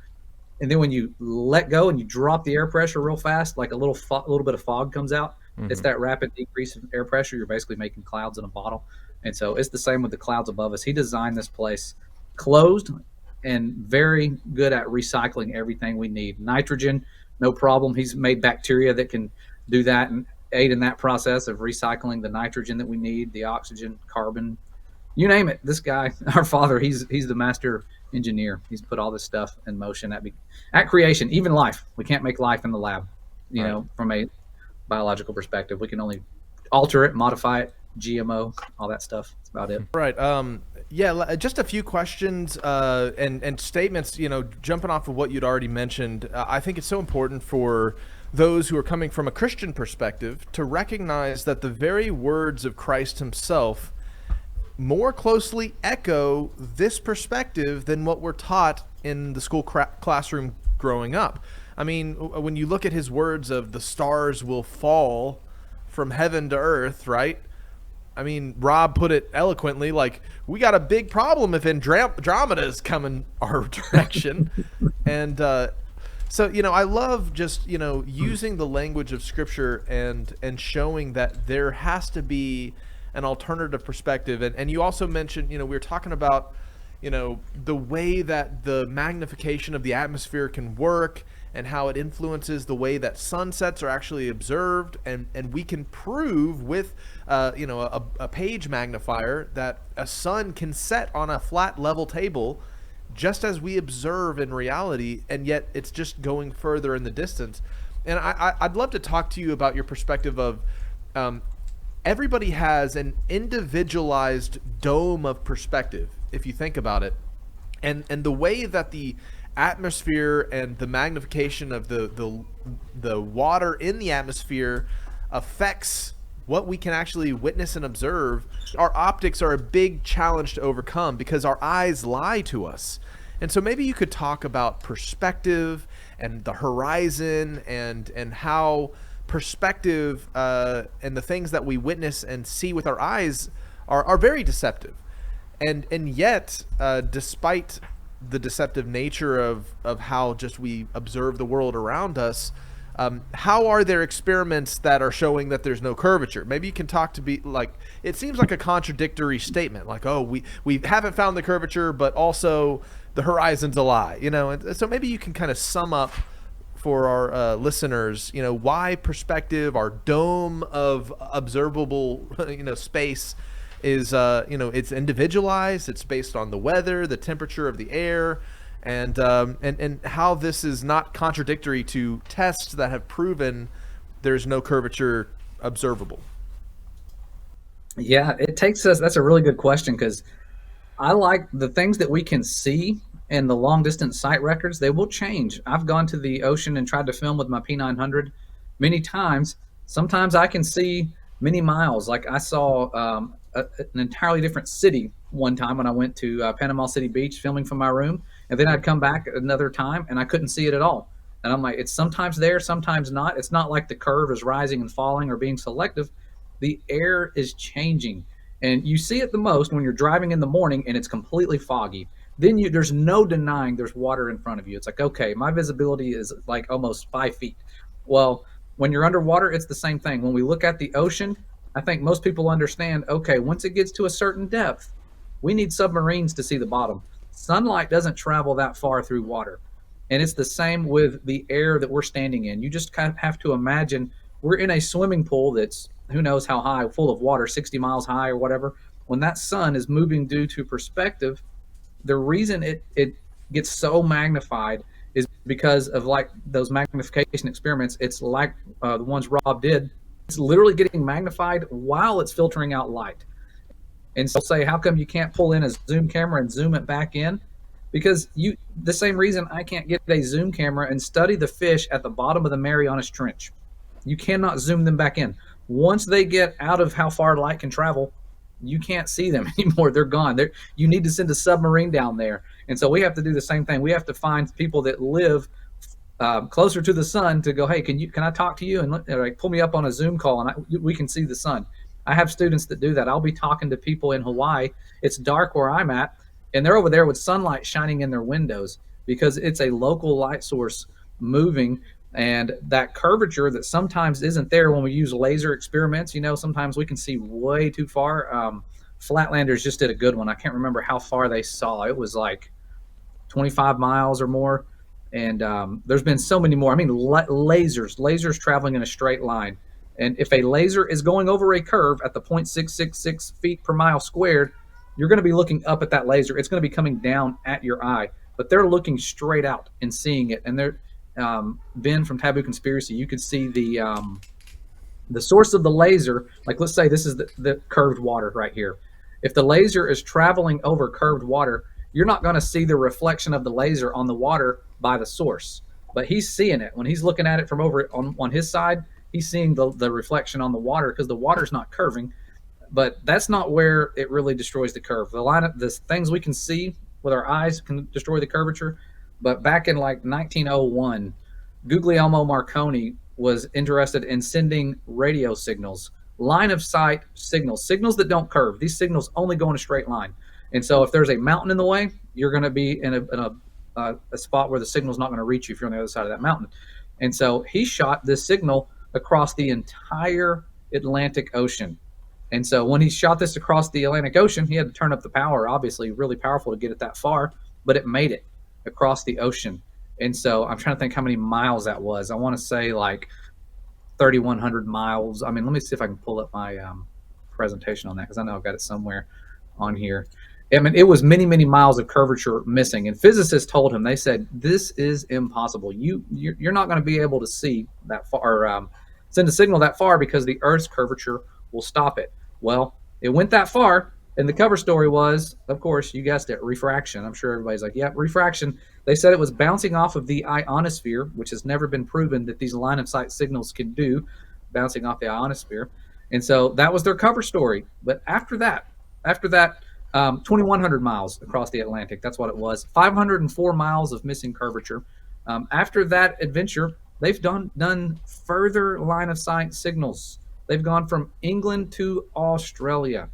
And then when you let go and you drop the air pressure real fast, like a little bit of fog comes out. Mm-hmm. It's that rapid decrease in air pressure. You're basically making clouds in a bottle. And so it's the same with the clouds above us. He designed this place closed and very good at recycling everything we need. Nitrogen, no problem. He's made bacteria that can do that and aid in that process of recycling the nitrogen that we need, the oxygen, carbon, you name it. This guy, our father, he's the master engineer. He's put all this stuff in motion at creation, even life. We can't make life in the lab, from a biological perspective. We can only alter it, modify it, GMO, all that stuff. That's about it. Right. Yeah, just a few questions and statements, jumping off of what you'd already mentioned. I think it's so important for those who are coming from a Christian perspective to recognize that the very words of Christ himself more closely echo this perspective than what we're taught in the school classroom growing up. I mean, when you look at his words of the stars will fall from heaven to earth, right? I mean, Rob put it eloquently, like, we got a big problem if Andromeda is coming our direction. And so, I love just, using the language of Scripture and showing that there has to be an alternative perspective. And you also mentioned, we were talking about, the way that the magnification of the atmosphere can work and how it influences the way that sunsets are actually observed. And we can prove with, a page magnifier that a sun can set on a flat level table just as we observe in reality, and yet it's just going further in the distance. And I'd love to talk to you about your perspective of everybody has an individualized dome of perspective, if you think about it. And the way that the atmosphere and the magnification of the water in the atmosphere affects what we can actually witness and observe, our optics are a big challenge to overcome because our eyes lie to us. And so maybe you could talk about perspective and the horizon and how perspective and the things that we witness and see with our eyes are very deceptive. And yet, despite the deceptive nature of how just we observe the world around us, how are there experiments that are showing that there's no curvature? Maybe you can talk to be like, it seems like a contradictory statement, like, oh, we haven't found the curvature, but also the horizon's a lie, and so maybe you can kind of sum up for our listeners, why perspective, our dome of observable, space is, it's individualized, it's based on the weather, the temperature of the air, and how this is not contradictory to tests that have proven there's no curvature observable. Yeah, it takes us. That's a really good question, because I like the things that we can see and the long distance sight records. They will change. I've gone to the ocean and tried to film with my P900 many times. Sometimes I can see many miles. Like I saw an entirely different city one time when I went to Panama City Beach filming from my room, and then I'd come back another time and I couldn't see it at all. And I'm like, it's sometimes there, sometimes not. It's not like the curve is rising and falling or being selective. The air is changing, and you see it the most when you're driving in the morning and it's completely foggy. Then there's no denying there's water in front of you. It's like, okay, my visibility is like almost 5 feet. Well, when you're underwater, it's the same thing. When we look at the ocean, I think most people understand, okay, once it gets to a certain depth, we need submarines to see the bottom. Sunlight doesn't travel that far through water. And it's the same with the air that we're standing in. You just kind of have to imagine we're in a swimming pool that's who knows how high, full of water, 60 miles high or whatever. When that sun is moving due to perspective, the reason it gets so magnified is because of like those magnification experiments. It's like the ones Rob did. It's literally getting magnified while it's filtering out light. And so say, how come you can't pull in a zoom camera and zoom it back in? Because the same reason I can't get a zoom camera and study the fish at the bottom of the Marianas Trench. You cannot zoom them back in. Once they get out of how far light can travel, you can't see them anymore. They're gone. You need to send a submarine down there. And so we have to do the same thing. We have to find people that live closer to the sun to go, hey, can I talk to you and like pull me up on a Zoom call and we can see the sun. I have students that do that. I'll be talking to people in Hawaii. It's dark where I'm at, and they're over there with sunlight shining in their windows because it's a local light source moving. And that curvature that sometimes isn't there when we use laser experiments, sometimes we can see way too far. Flatlanders just did a good one. I can't remember how far they saw. It was like 25 miles or more. And there's been so many more. I mean, lasers traveling in a straight line. And if a laser is going over a curve at the 0.666 feet per mile squared, you're going to be looking up at that laser. It's going to be coming down at your eye, but they're looking straight out and seeing it. And they're Ben from Taboo Conspiracy, you could see the source of the laser. Like, let's say this is the curved water right here. If the laser is traveling over curved water, you're not going to see the reflection of the laser on the water by the source, but he's seeing it when he's looking at it from over on his side. He's seeing the reflection on the water because the water's not curving. But that's not where it really destroys the curve. The things we can see with our eyes can destroy the curvature. But back in like 1901, Guglielmo Marconi was interested in sending radio signals, line of sight signals that don't curve. These signals only go in a straight line. And so if there's a mountain in the way, you're going to be in a spot where the signal's not going to reach you if you're on the other side of that mountain. And so he shot this signal across the entire Atlantic Ocean. And so when he shot this across the Atlantic Ocean, he had to turn up the power, obviously really powerful to get it that far, but it made it across the ocean. And so I'm trying to think how many miles that was. I want to say like 3,100 miles. I mean, let me see if I can pull up my presentation on that, because I know I've got it somewhere on here. I mean, it was many, many miles of curvature missing. And physicists told him, they said, this is impossible. You're not going to be able to see that far, send a signal that far, because the Earth's curvature will stop it. Well, it went that far. And the cover story was, of course, you guessed it, refraction. I'm sure everybody's like, yeah, refraction. They said it was bouncing off of the ionosphere, which has never been proven that these line of sight signals can do, bouncing off the ionosphere. And so that was their cover story. But after that, 2,100 miles across the Atlantic, that's what it was. 504 miles of missing curvature. After that adventure, they've done further line of sight signals. They've gone from England to Australia.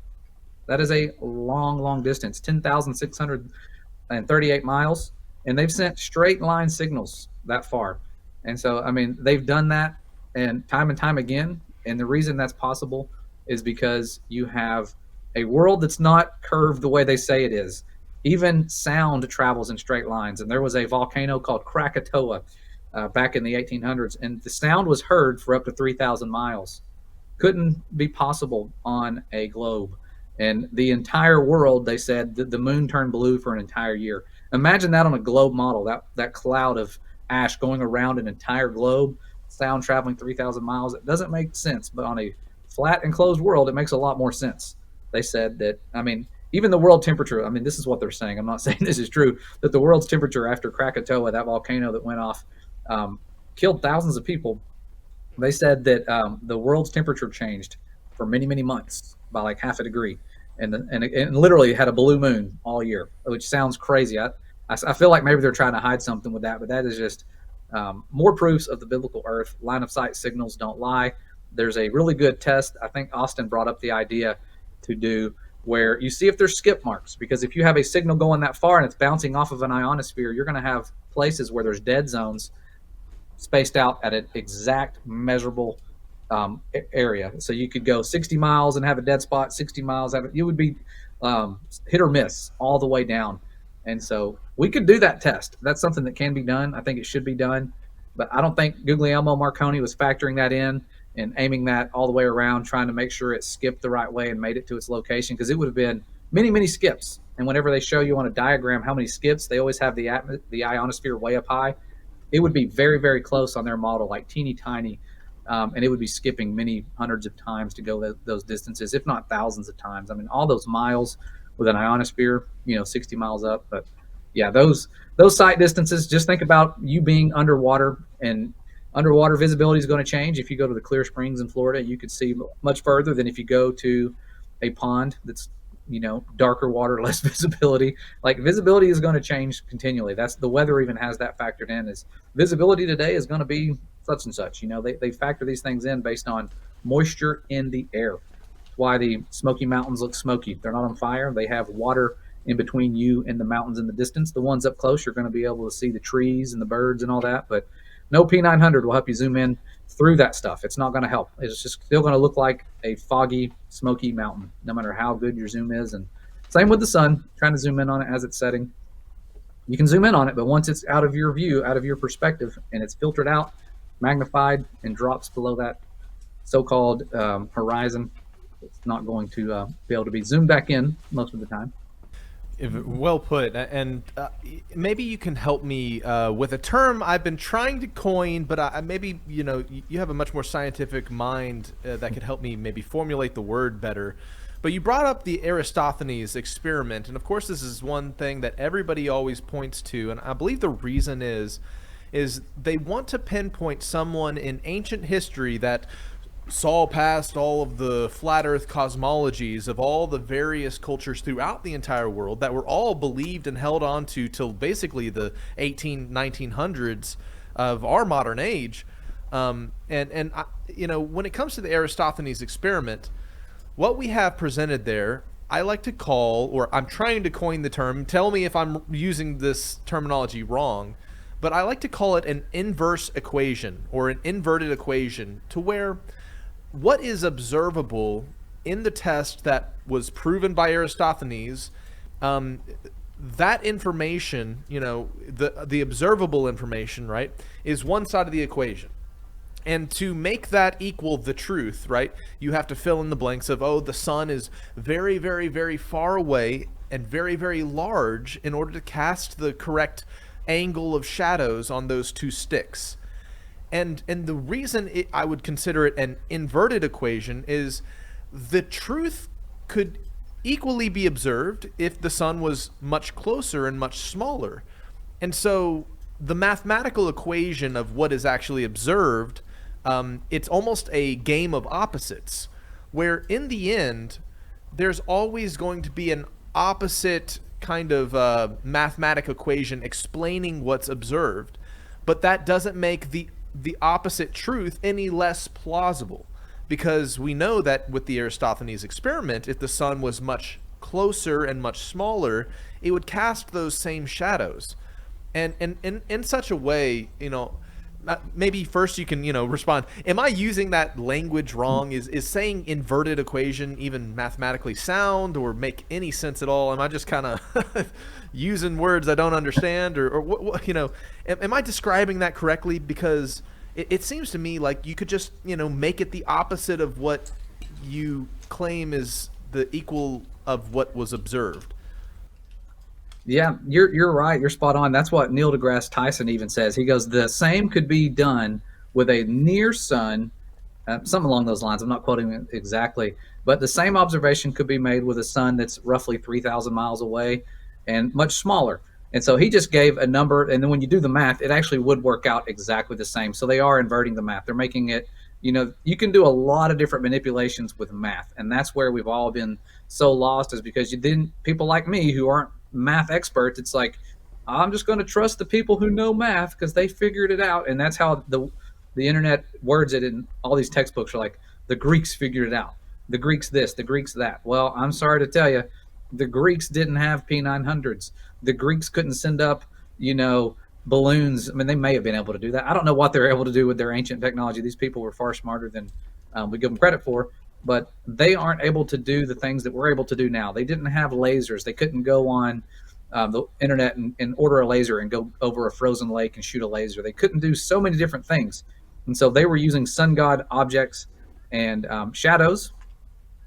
That is a long, long distance, 10,638 miles. And they've sent straight line signals that far. And so, I mean, they've done that and time again. And the reason that's possible is because you have a world that's not curved the way they say it is. Even sound travels in straight lines. And there was a volcano called Krakatoa back in the 1800s. And the sound was heard for up to 3,000 miles. Couldn't be possible on a globe. And the entire world, they said that the moon turned blue for an entire year. Imagine that on a globe model, that cloud of ash going around an entire globe, sound traveling 3,000 miles. It doesn't make sense, but on a flat enclosed world, it makes a lot more sense. They said that, I mean, even the world temperature, I mean, this is what they're saying. I'm not saying this is true, that the world's temperature after Krakatoa, that volcano that went off, killed thousands of people. They said that the world's temperature changed for many, many months by like half a degree, and literally had a blue moon all year, which sounds crazy. I feel like maybe they're trying to hide something with that, but that is just more proofs of the biblical Earth. Line of sight signals don't lie. There's a really good test. I think Austin brought up the idea to do where you see if there's skip marks, because if you have a signal going that far and it's bouncing off of an ionosphere, you're going to have places where there's dead zones spaced out at an exact measurable area. So you could go 60 miles and have a dead spot, 60 miles, you would be hit or miss all the way down. And so we could do that test. That's something that can be done. I think it should be done. But I don't think Guglielmo Marconi was factoring that in and aiming that all the way around, trying to make sure it skipped the right way and made it to its location, because it would have been many, many skips. And whenever they show you on a diagram how many skips, they always have the ionosphere way up high. It would be very, very close on their model, like teeny tiny, and it would be skipping many hundreds of times to go those distances, if not thousands of times. I mean, all those miles with an ionosphere, 60 miles up. But yeah, those sight distances, just think about you being underwater, and underwater visibility is going to change. If you go to the Clear Springs in Florida, you could see much further than if you go to a pond that's darker water, less visibility. Like, visibility is going to change continually. That's the weather even has that factored in, is visibility today is going to be such and such. They factor these things in based on moisture in the air. That's why the Smoky Mountains look smoky. They're not on fire. They have water in between you and the mountains in the distance. The ones up close, you're going to be able to see the trees and the birds and all that, but no P900 will help you zoom in through that stuff. It's not going to help. It's just still going to look like a foggy, smoky mountain, no matter how good your zoom is. And same with the sun, trying to zoom in on it as it's setting. You can zoom in on it, but once it's out of your view, out of your perspective, and it's filtered out, magnified, and drops below that so-called horizon, it's not going to be able to be zoomed back in most of the time. Well put. And maybe you can help me with a term I've been trying to coin, but maybe you have a much more scientific mind that could help me maybe formulate the word better. But you brought up the Eratosthenes experiment, and of course this is one thing that everybody always points to, and I believe the reason is they want to pinpoint someone in ancient history that saw past all of the flat earth cosmologies of all the various cultures throughout the entire world that were all believed and held on to till basically the 1900s of our modern age. When it comes to the Eratosthenes experiment, what we have presented there, I like to call, or I'm trying to coin the term, tell me if I'm using this terminology wrong, but I like to call it an inverse equation, or an inverted equation, to where what is observable in the test that was proven by Eratosthenes, that information, the observable information, right, is one side of the equation. And to make that equal the truth, right, you have to fill in the blanks of, the sun is very, very, very far away and very, very large in order to cast the correct angle of shadows on those two sticks. And the reason I would consider it an inverted equation is the truth could equally be observed if the sun was much closer and much smaller. And so the mathematical equation of what is actually observed, it's almost a game of opposites, where in the end, there's always going to be an opposite kind of mathematical equation explaining what's observed, but that doesn't make the opposite truth any less plausible, because we know that with the Eratosthenes experiment, if the sun was much closer and much smaller, it would cast those same shadows. And in such a way, maybe first you can respond, am I using that language wrong? Is saying inverted equation even mathematically sound or make any sense at all? Am I just kind of using words I don't understand, or what am I describing that correctly? Because it seems to me like you could just make it the opposite of what you claim is the equal of what was observed. Yeah, you're right. You're spot on. That's what Neil deGrasse Tyson even says. He goes, the same could be done with a near sun, something along those lines. I'm not quoting it exactly, but the same observation could be made with a sun that's roughly 3,000 miles away and much smaller. And so he just gave a number, and then when you do the math, it actually would work out exactly the same. So they are inverting the math. They're making it, you can do a lot of different manipulations with math, and that's where we've all been so lost, is because you didn't, people like me who aren't math experts, it's like, I'm just going to trust the people who know math because they figured it out. And that's how the internet words it, in all these textbooks are like, the Greeks figured it out, the Greeks this, the Greeks that. Well, I'm sorry to tell you, the Greeks didn't have P900s. The Greeks couldn't send up, balloons. I mean, they may have been able to do that. I don't know what they were able to do with their ancient technology. These people were far smarter than we give them credit for, but they aren't able to do the things that we're able to do now. They didn't have lasers. They couldn't go on the internet and order a laser and go over a frozen lake and shoot a laser. They couldn't do so many different things. And so they were using sun god objects and shadows.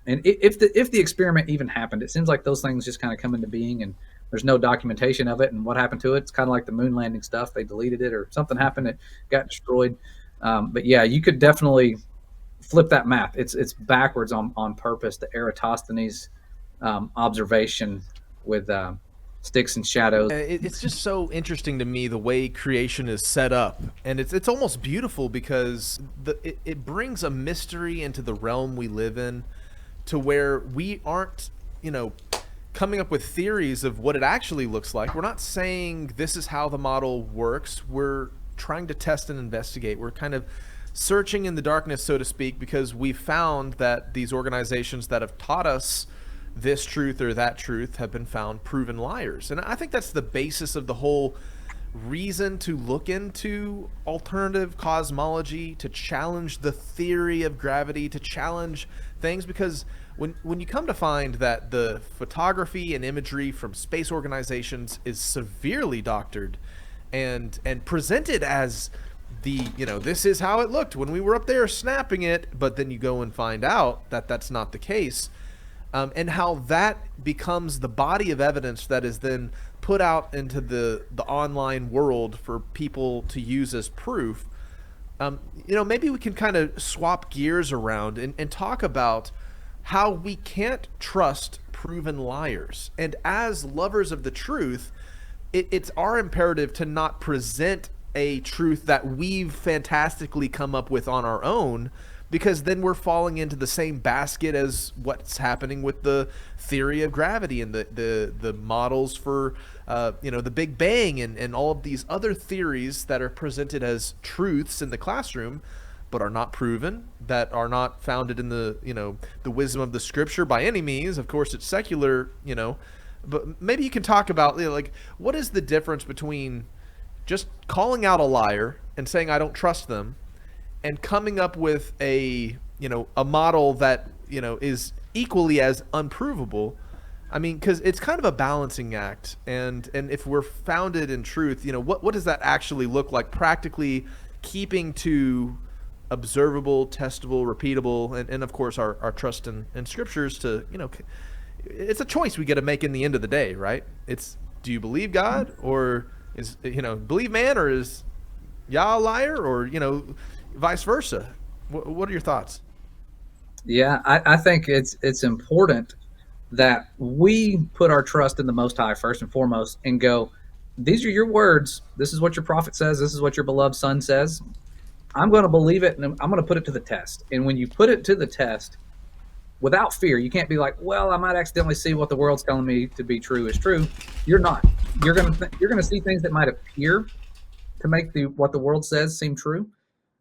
And if the experiment even happened, it seems like those things just kind of come into being, and there's no documentation of it and what happened to it. It's kind of like the moon landing stuff. They deleted it or something happened. It got destroyed. But yeah, you could definitely flip that math. It's backwards on purpose. The Eratosthenes observation with sticks and shadows. It's just so interesting to me the way creation is set up, and it's almost beautiful because it brings a mystery into the realm we live in, to where we aren't, coming up with theories of what it actually looks like. We're not saying this is how the model works. We're trying to test and investigate. We're kind of searching in the darkness, so to speak, because we found that these organizations that have taught us this truth or that truth have been found proven liars. And I think that's the basis of the whole reason to look into alternative cosmology, to challenge the theory of gravity, to challenge things, because when you come to find that the photography and imagery from space organizations is severely doctored and presented as this is how it looked when we were up there snapping it, but then you go and find out that that's not the case, and how that becomes the body of evidence that is then put out into the online world for people to use as proof. Maybe we can kind of swap gears around and talk about how we can't trust proven liars. And as lovers of the truth, it's our imperative to not present a truth that we've fantastically come up with on our own, because then we're falling into the same basket as what's happening with the theory of gravity and the models for the Big Bang and all of these other theories that are presented as truths in the classroom, but are not proven, that are not founded in the wisdom of the scripture by any means. Of course, it's secular, but maybe you can talk about what is the difference between just calling out a liar and saying I don't trust them, and coming up with a model that is equally as unprovable. I mean, because it's kind of a balancing act, and if we're founded in truth, what does that actually look like practically, keeping to observable, testable, repeatable, and of course our trust in scriptures to it's a choice we get to make in the end of the day, right? It's, do you believe God, or is believe man, or is Yah a liar, or vice versa? What are your thoughts? Yeah, I think it's important that we put our trust in the Most High first and foremost, and go, these are your words. This is what your prophet says. This is what your beloved son says. I'm going to believe it, and I'm going to put it to the test. And when you put it to the test without fear, you can't be like, well, I might accidentally see what the world's telling me to be true is true. You're not. You're going to see things that might appear to make what the world says seem true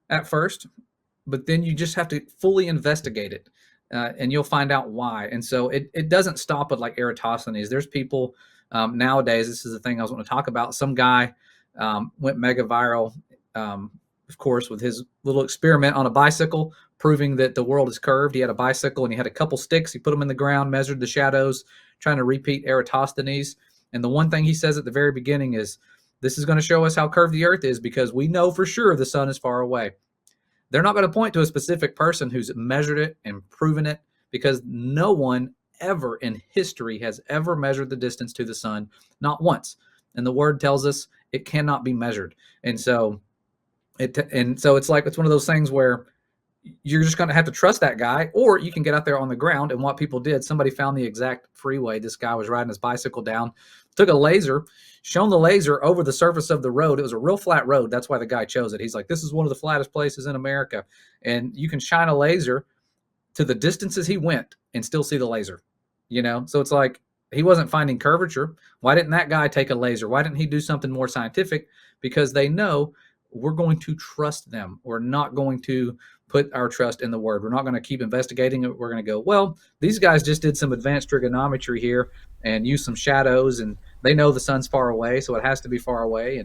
at first, but then you just have to fully investigate it, and you'll find out why. And so it doesn't stop at like Eratosthenes. There's people nowadays, this is the thing I was going to talk about. Some guy went mega viral, of course, with his little experiment on a bicycle, proving that the world is curved. He had a bicycle and he had a couple sticks. He put them in the ground, measured the shadows, trying to repeat Eratosthenes. And the one thing he says at the very beginning is, this is going to show us how curved the earth is because we know for sure the sun is far away. They're not going to point to a specific person who's measured it and proven it, because no one ever in history has ever measured the distance to the sun, not once. And the word tells us it cannot be measured. And so it's like it's one of those things where you're just going to have to trust that guy, or you can get out there on the ground. And what people did, somebody found the exact freeway this guy was riding his bicycle down, took a laser, shone the laser over the surface of the road. It was a real flat road. That's why the guy chose it. He's like, this is one of the flattest places in America. And you can shine a laser to the distances he went and still see the laser, So it's like, he wasn't finding curvature. Why didn't that guy take a laser? Why didn't he do something more scientific? Because they know we're going to trust them. We're not going to put our trust in the word. We're not going to keep investigating it. We're going to go, well, these guys just did some advanced trigonometry here and use some shadows, and they know the sun's far away, so it has to be far away.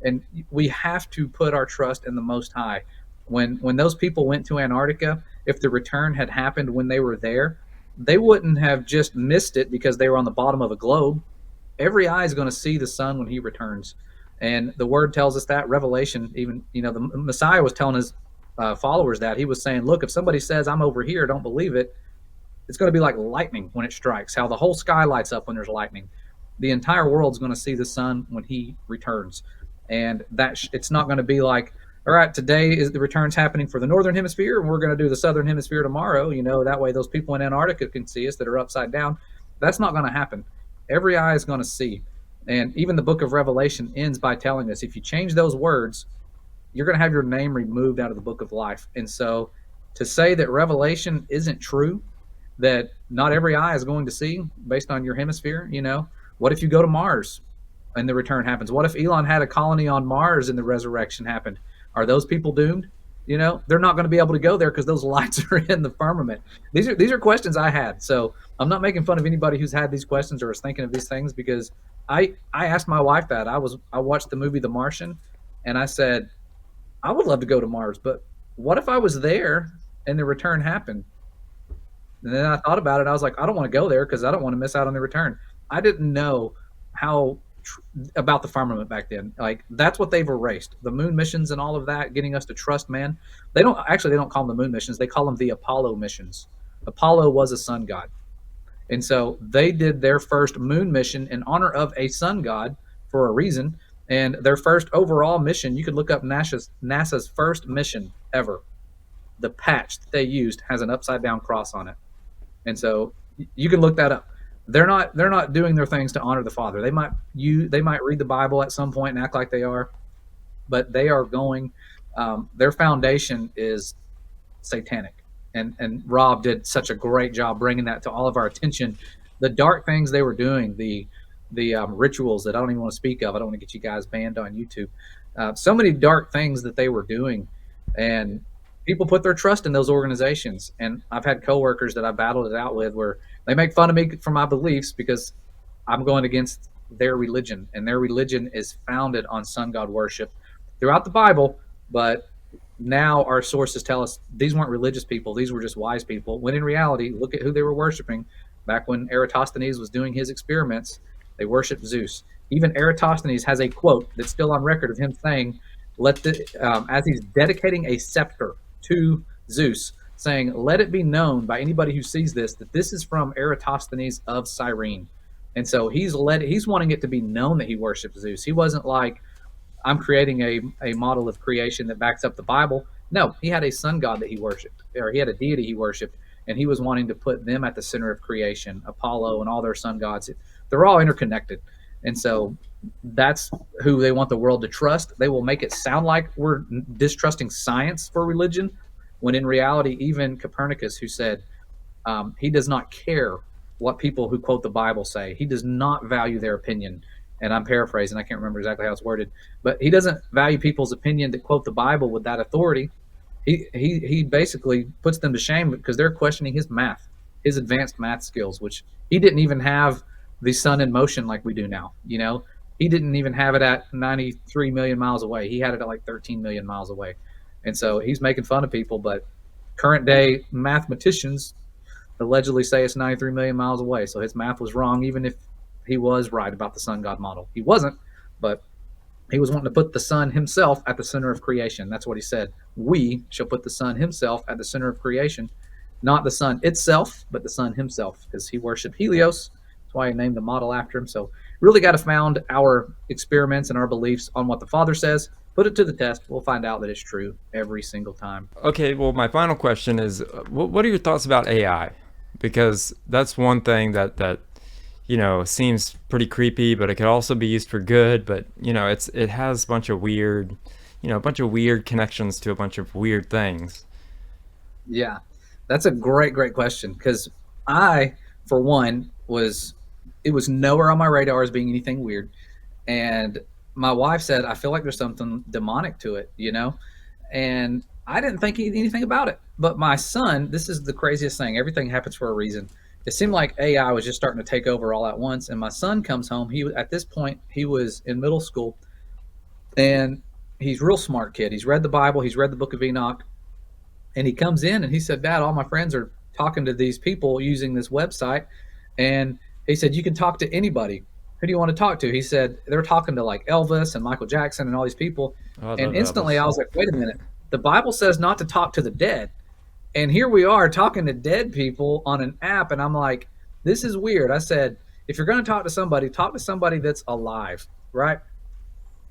And we have to put our trust in the Most High. When those people went to Antarctica, if the return had happened when they were there, they wouldn't have just missed it because they were on the bottom of a globe. Every eye is going to see the sun when he returns. And the word tells us that. Revelation, even, the Messiah was telling his followers that. He was saying, look, if somebody says I'm over here, don't believe it, it's going to be like lightning when it strikes, how the whole sky lights up when there's lightning. The entire world's going to see the sun when he returns. And it's not going to be like, all right, today is the return's happening for the northern hemisphere, and we're going to do the southern hemisphere tomorrow. That way those people in Antarctica can see us that are upside down. That's not going to happen. Every eye is going to see. And even the book of Revelation ends by telling us, if you change those words, you're going to have your name removed out of the book of life. And so to say that Revelation isn't true, that not every eye is going to see based on your hemisphere, what if you go to Mars and the return happens? What if Elon had a colony on Mars and the resurrection happened? Are those people doomed? They're not going to be able to go there because those lights are in the firmament. These are questions I had. So I'm not making fun of anybody who's had these questions or is thinking of these things, because I asked my wife that. I watched the movie The Martian, and I said, I would love to go to Mars, but what if I was there and the return happened? And then I thought about it. I was like, I don't want to go there because I don't want to miss out on the return. I didn't know about the firmament back then. Like, that's what they've erased. The moon missions and all of that, getting us to trust man. They don't call them the moon missions. They call them the Apollo missions. Apollo was a sun god. And so they did their first moon mission in honor of a sun god for a reason. And their first overall mission, you could look up NASA's first mission ever. The patch that they used has an upside down cross on it. And so you can look that up. They're not doing their things to honor the Father. They might read the Bible at some point and act like they are, but they are going. Their foundation is satanic, and Rob did such a great job bringing that to all of our attention. The dark things they were doing, the rituals that I don't even want to speak of. I don't want to get you guys banned on YouTube. So many dark things that they were doing, and people put their trust in those organizations. And I've had coworkers that I battled it out with where they make fun of me for my beliefs because I'm going against their religion, and their religion is founded on sun god worship throughout the Bible. But now our sources tell us these weren't religious people. These were just wise people. When in reality, look at who they were worshiping. Back when Eratosthenes was doing his experiments, they worshiped Zeus. Even Eratosthenes has a quote that's still on record of him saying, as he's dedicating a scepter to Zeus, saying, let it be known by anybody who sees this that this is from Eratosthenes of Cyrene. And so he's wanting it to be known that he worshipped Zeus. He wasn't like, I'm creating a model of creation that backs up the Bible. No, he had a sun god that he worshipped, or he had a deity he worshipped, and he was wanting to put them at the center of creation. Apollo and all their sun gods, they're all interconnected. And so that's who they want the world to trust. They will make it sound like we're distrusting science for religion, when in reality, even Copernicus, who said he does not care what people who quote the Bible say. He does not value their opinion. And I'm paraphrasing, I can't remember exactly how it's worded, but he doesn't value people's opinion that quote the Bible with that authority. He basically puts them to shame because they're questioning his math, his advanced math skills, which he didn't even have the sun in motion like we do now. He didn't even have it at 93 million miles away. He had it at like 13 million miles away. And so he's making fun of people, but current day mathematicians allegedly say it's 93 million miles away. So his math was wrong, even if he was right about the sun god model. He wasn't, but he was wanting to put the sun himself at the center of creation. That's what he said. We shall put the sun himself at the center of creation. not the sun itself, but the sun himself, because he worshipped Helios. That's why he named the model after him. So really got to found our experiments and our beliefs on what the Father says, put it to the test. We'll find out that it's true every single time. Okay, well, my final question is, what are your thoughts about AI? Because that's one thing that seems pretty creepy, but it could also be used for good. But it has a bunch of weird, a bunch of weird connections to a bunch of weird things. Yeah, that's a great question, because I, for one, it was nowhere on my radar as being anything weird. And my wife said, I feel like there's something demonic to it, And I didn't think anything about it. But my son, this is the craziest thing. Everything happens for a reason. It seemed like AI was just starting to take over all at once. And my son comes home. At this point, he was in middle school, and he's a real smart kid. He's read the Bible. He's read the book of Enoch. And he comes in and he said, Dad, all my friends are talking to these people using this website. And he said, you can talk to anybody. Who do you want to talk to? He said, they're talking to like Elvis and Michael Jackson and all these people. Oh, I And love instantly Elvis. I was like, wait a minute. The Bible says not to talk to the dead. And here we are talking to dead people on an app. And I'm like, this is weird. I said, if you're going to talk to somebody that's alive, right?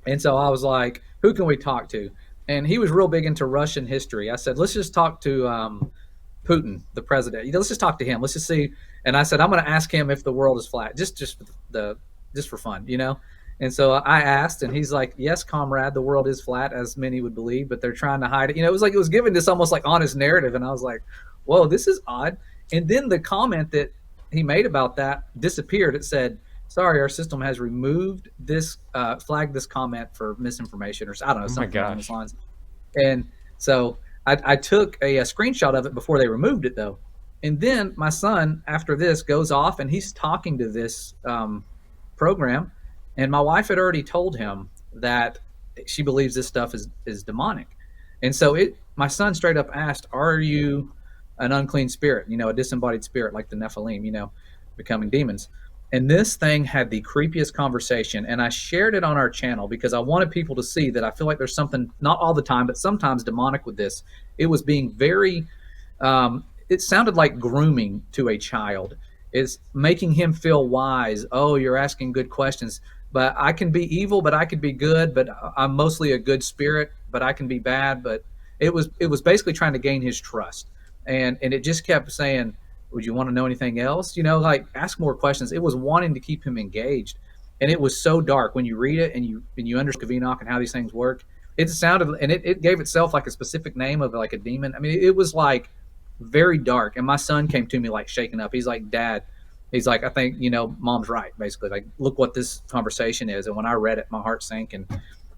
And so I was like, who can we talk to? And he was real big into Russian history. I said, let's just talk to Putin, the president. Let's just talk to him. Let's just see. And I said, I'm going to ask him if the world is flat, just for fun. And so I asked, and he's like, yes, comrade, the world is flat, as many would believe, but they're trying to hide it. It was like it was given this almost like honest narrative. And I was like, whoa, this is odd. And then the comment that he made about that disappeared. It said, sorry, our system has removed this, flagged this comment for misinformation, or I don't know, Oh my something along those gosh. lines. And so I took a screenshot of it before they removed it, though. And then my son, after this, goes off and he's talking to this program. And my wife had already told him that she believes this stuff is demonic. And so my son straight up asked, are you an unclean spirit, a disembodied spirit like the Nephilim, becoming demons? And this thing had the creepiest conversation. And I shared it on our channel because I wanted people to see that I feel like there's something, not all the time, but sometimes demonic with this. It was being very, it sounded like grooming to a child. It's making him feel wise. Oh, you're asking good questions. But I can be evil, but I could be good. But I'm mostly a good spirit, but I can be bad. But it was basically trying to gain his trust. And it just kept saying, would you want to know anything else? Like ask more questions. It was wanting to keep him engaged. And it was so dark when you read it and you understand Enoch and how these things work. It sounded, and it gave itself like a specific name of like a demon. I mean, it was like very dark. And my son came to me like shaking up. He's like, Dad, he's like, I think, mom's right, basically. Like, look what this conversation is. And when I read it, my heart sank, and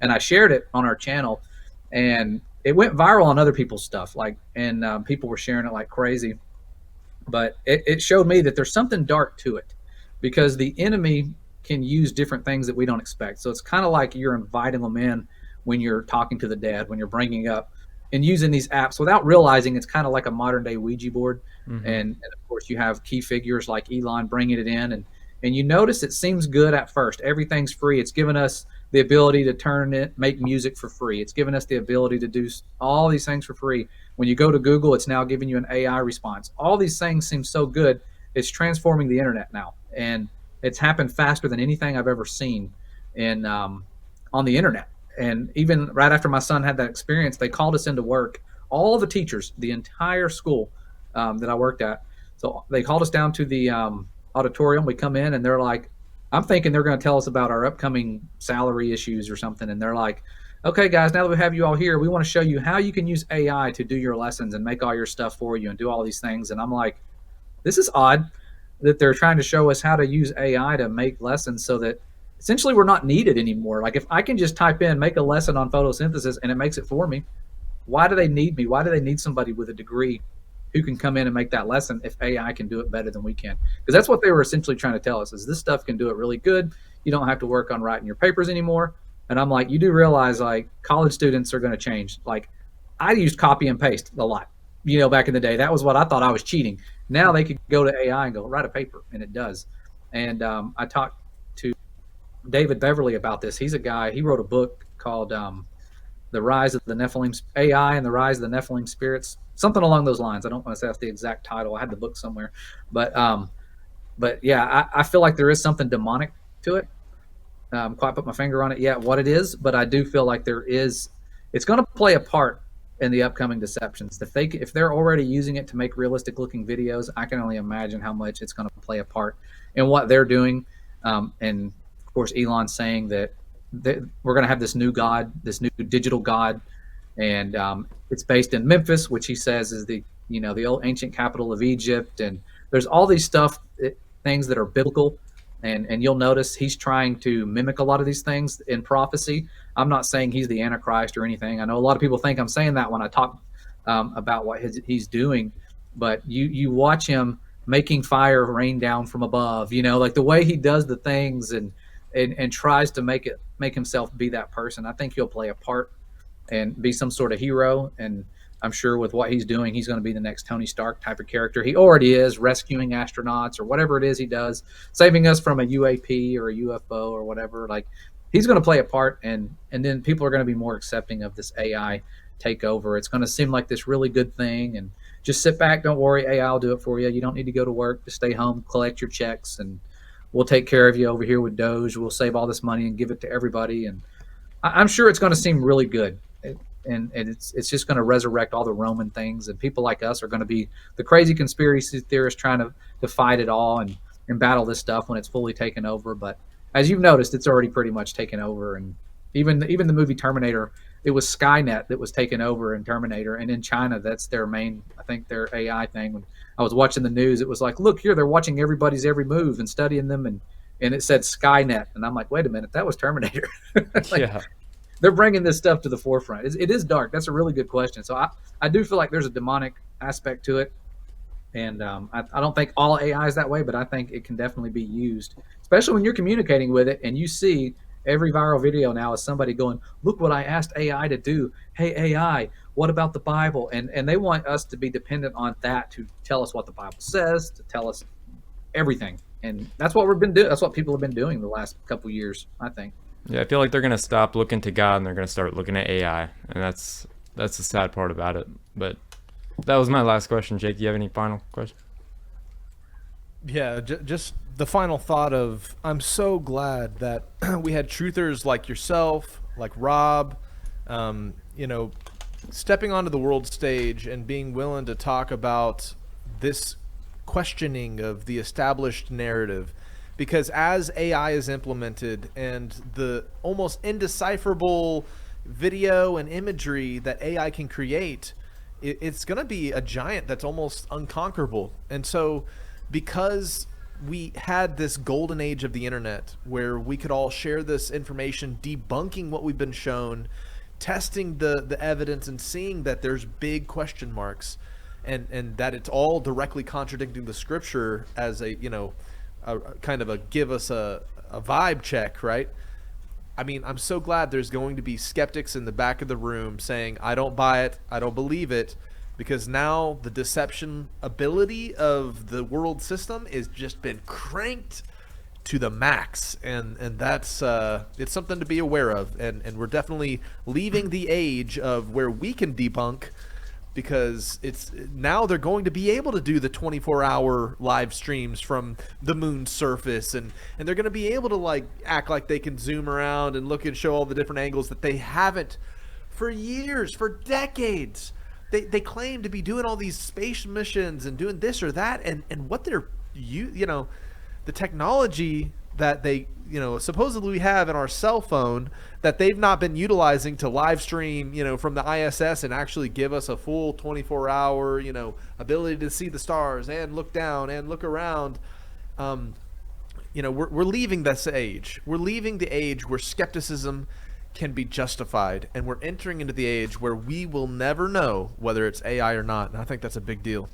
I shared it on our channel, and it went viral on other people's stuff. And people were sharing it like crazy. But it showed me that there's something dark to it, because the enemy can use different things that we don't expect. So it's kind of like you're inviting them in when you're talking to the dead, when you're bringing up and using these apps without realizing it's kind of like a modern day Ouija board. Mm-hmm. And of course you have key figures like Elon bringing it in, and you notice it seems good at first. Everything's free. It's given us the ability to make music for free. It's given us the ability to do all these things for free. When you go to Google, it's now giving you an AI response. All these things seem so good. It's transforming the internet now, and it's happened faster than anything I've ever seen on the internet. And even right after my son had that experience, they called us into work. All the teachers, the entire school that I worked at. So they called us down to the auditorium. We come in and they're like, I'm thinking they're going to tell us about our upcoming salary issues or something. And they're like, okay, guys, now that we have you all here, we want to show you how you can use AI to do your lessons and make all your stuff for you and do all these things. And I'm like, this is odd that they're trying to show us how to use AI to make lessons so that essentially we're not needed anymore. Like if I can just type in, make a lesson on photosynthesis and it makes it for me, why do they need me? Why do they need somebody with a degree who can come in and make that lesson if AI can do it better than we can? Because that's what they were essentially trying to tell us, is this stuff can do it really good. You don't have to work on writing your papers anymore. And I'm like, you do realize like college students are going to change. Like I used copy and paste a lot, back in the day. That was what I thought I was cheating. Now they could go to AI and go write a paper, and it does. And I talked to David Beverly about this. He's a guy, he wrote a book called the rise of the Nephilim AI and the rise of the Nephilim spirits, something along those lines. I don't want to say that's the exact title. I had the book somewhere, but yeah, I feel like there is something demonic to it. Quite put my finger on it yet what it is, but I do feel like there is. It's going to play a part in the upcoming deceptions. If they're already using it to make realistic looking videos, I can only imagine how much it's going to play a part in what they're doing. And of course, Elon's saying that we're going to have this new god, this new digital god, and it's based in Memphis, which he says is the old ancient capital of Egypt. And there's all these things that are biblical, and you'll notice he's trying to mimic a lot of these things in prophecy. I'm not saying he's the Antichrist or anything. I know a lot of people think I'm saying that when I talk about what he's doing, but you watch him making fire rain down from above, like the way he does the things and tries to make himself be that person. I think he'll play a part and be some sort of hero. And I'm sure with what he's doing, he's going to be the next Tony Stark type of character. He already is, rescuing astronauts or whatever it is he does, saving us from a UAP or a UFO or whatever. Like, he's going to play a part, and then people are going to be more accepting of this AI takeover. It's going to seem like this really good thing, and just sit back, don't worry, AI will do it for you. You don't need to go to work, just stay home, collect your checks, and we'll take care of you over here with Doge. We'll save all this money and give it to everybody. And I'm sure it's going to seem really good. And it's just going to resurrect all the Roman things, and people like us are going to be the crazy conspiracy theorists trying to fight it all and battle this stuff when it's fully taken over. But as you've noticed, it's already pretty much taken over. And even the movie Terminator, it was Skynet that was taken over in Terminator, and in China, that's their main, I think, their AI thing. When I was watching the news, it was like, look here, they're watching everybody's every move and studying them, and it said Skynet, and I'm like, wait a minute, that was Terminator. Like, yeah. They're bringing this stuff to the forefront. It is dark. That's a really good question. So I do feel like there's a demonic aspect to it. And I don't think all AI is that way, but I think it can definitely be used, especially when you're communicating with it and you see every viral video now is somebody going, look what I asked AI to do. Hey, AI, what about the Bible? And they want us to be dependent on that to tell us what the Bible says, to tell us everything. And that's what we've been doing. That's what people have been doing the last couple years, I think. Yeah, I feel like they're going to stop looking to God and they're going to start looking at AI. And that's the sad part about it. But that was my last question. Jake, do you have any final question? Yeah, just the final thought of, I'm so glad that we had truthers like yourself, like Rob, stepping onto the world stage and being willing to talk about this questioning of the established narrative. Because as AI is implemented and the almost indecipherable video and imagery that AI can create, it's going to be a giant that's almost unconquerable. And so because we had this golden age of the internet where we could all share this information, debunking what we've been shown, testing the evidence and seeing that there's big question marks and that it's all directly contradicting the scripture as a kind of a give us a vibe check, right? I mean, I'm so glad there's going to be skeptics in the back of the room saying, I don't buy it, I don't believe it, because now the deception ability of the world system is just been cranked to the max, and that's it's something to be aware of, and we're definitely leaving the age of where we can debunk, because it's now they're going to be able to do the 24-hour live streams from the moon's surface, and they're going to be able to like act like they can zoom around and look and show all the different angles that they haven't for years, for decades. They claim to be doing all these space missions and doing this or that, and what they're the technology that they supposedly we have in our cell phone that they've not been utilizing to live stream from the ISS and actually give us a full 24-hour ability to see the stars and look down and look around. We're leaving this age. We're leaving the age where skepticism can be justified, and we're entering into the age where we will never know whether it's AI or not, and I think that's a big deal.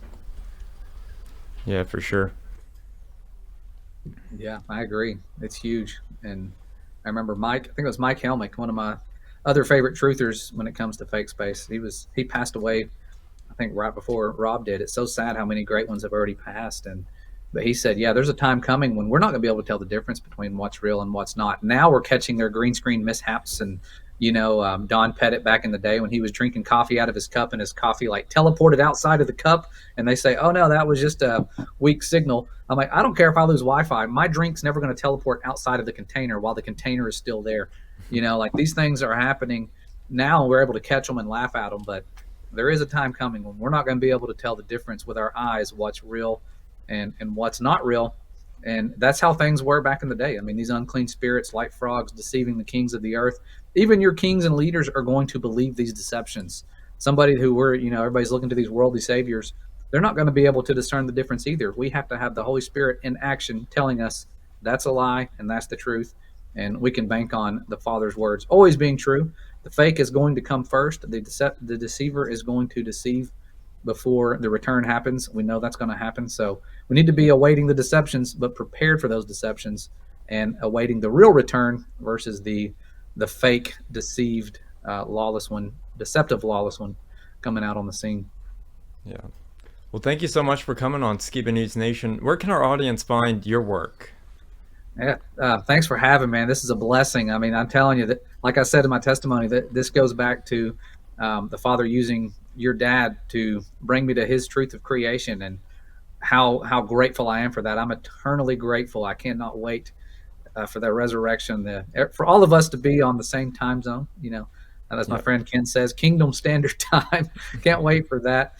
Yeah, for sure. Yeah, I agree. It's huge. And I remember I think it was Mike Helmick, one of my other favorite truthers when it comes to fake space. He passed away, I think, right before Rob did. It's so sad how many great ones have already passed. But he said, yeah, there's a time coming when we're not going to be able to tell the difference between what's real and what's not. Now we're catching their green screen mishaps and Don Pettit back in the day when he was drinking coffee out of his cup and his coffee like teleported outside of the cup, and they say, oh no, that was just a weak signal. I'm like, I don't care if I lose Wi-Fi. My drink's never going to teleport outside of the container while the container is still there. Like these things are happening now. We're able to catch them and laugh at them, but there is a time coming when we're not going to be able to tell the difference with our eyes, what's real and what's not real. And that's how things were back in the day. I mean, these unclean spirits like frogs deceiving the kings of the earth. Even your kings and leaders are going to believe these deceptions. Somebody who everybody's looking to these worldly saviors. They're not going to be able to discern the difference either. We have to have the Holy Spirit in action telling us that's a lie and that's the truth. And we can bank on the Father's words always being true. The fake is going to come first. The deceiver is going to deceive before the return happens. We know that's going to happen. So we need to be awaiting the deceptions, but prepared for those deceptions and awaiting the real return versus the fake, deceived, deceptive, lawless one coming out on the scene. Yeah. Well, thank you so much for coming on Skiba News Nation. Where can our audience find your work? Yeah, thanks for having me, man. This is a blessing. I mean, I'm telling you that, like I said in my testimony, that this goes back to the Father using your dad to bring me to his truth of creation, and how grateful I am for that. I'm eternally grateful. I cannot wait for that resurrection, for all of us to be on the same time zone, as my friend Ken says, Kingdom Standard Time. Can't wait for that.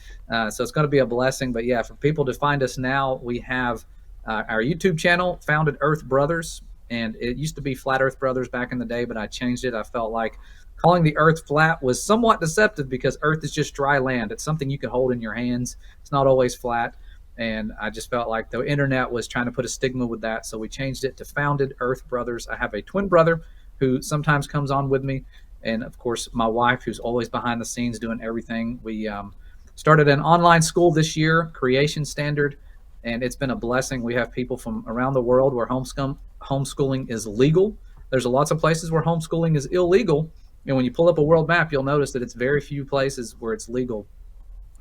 So it's going to be a blessing. But yeah, for people to find us now, we have our YouTube channel, Founded Earth Brothers, and it used to be Flat Earth Brothers back in the day, but I changed it. I felt like calling the Earth flat was somewhat deceptive because Earth is just dry land. It's something you can hold in your hands. It's not always flat. And I just felt like the internet was trying to put a stigma with that. So we changed it to Founded Earth Brothers. I have a twin brother who sometimes comes on with me. And of course, my wife, who's always behind the scenes doing everything. We started an online school this year, Creation Standard, and it's been a blessing. We have people from around the world where homeschooling is legal. There's lots of places where homeschooling is illegal. And when you pull up a world map, you'll notice that it's very few places where it's legal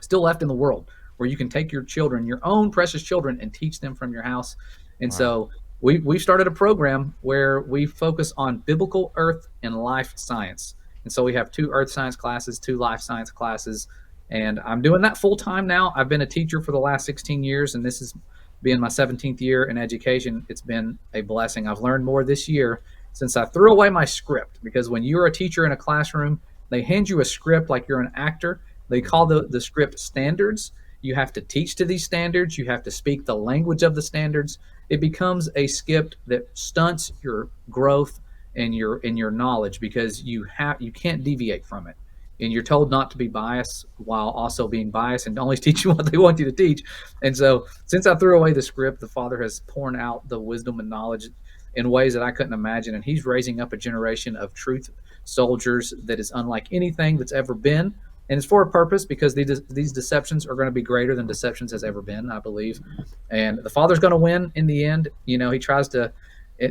still left in the world, where you can take your children, your own precious children, and teach them from your house. And so we started a program where we focus on biblical earth and life science. And so we have 2 earth science classes, 2 life science classes, and I'm doing that full time now. I've been a teacher for the last 16 years, and this is being my 17th year in education. It's been a blessing. I've learned more this year since I threw away my script, because when you're a teacher in a classroom, they hand you a script like you're an actor. They call the script standards. You have to teach to these standards. You have to speak the language of the standards. It becomes a script that stunts your growth and your knowledge, because you can't deviate from it. And you're told not to be biased while also being biased and only teaching what they want you to teach. And so since I threw away the script, the Father has poured out the wisdom and knowledge in ways that I couldn't imagine. And he's raising up a generation of truth soldiers that is unlike anything that's ever been. And it's for a purpose, because these deceptions are going to be greater than deceptions has ever been, I believe. And the Father's going to win in the end. He tries to,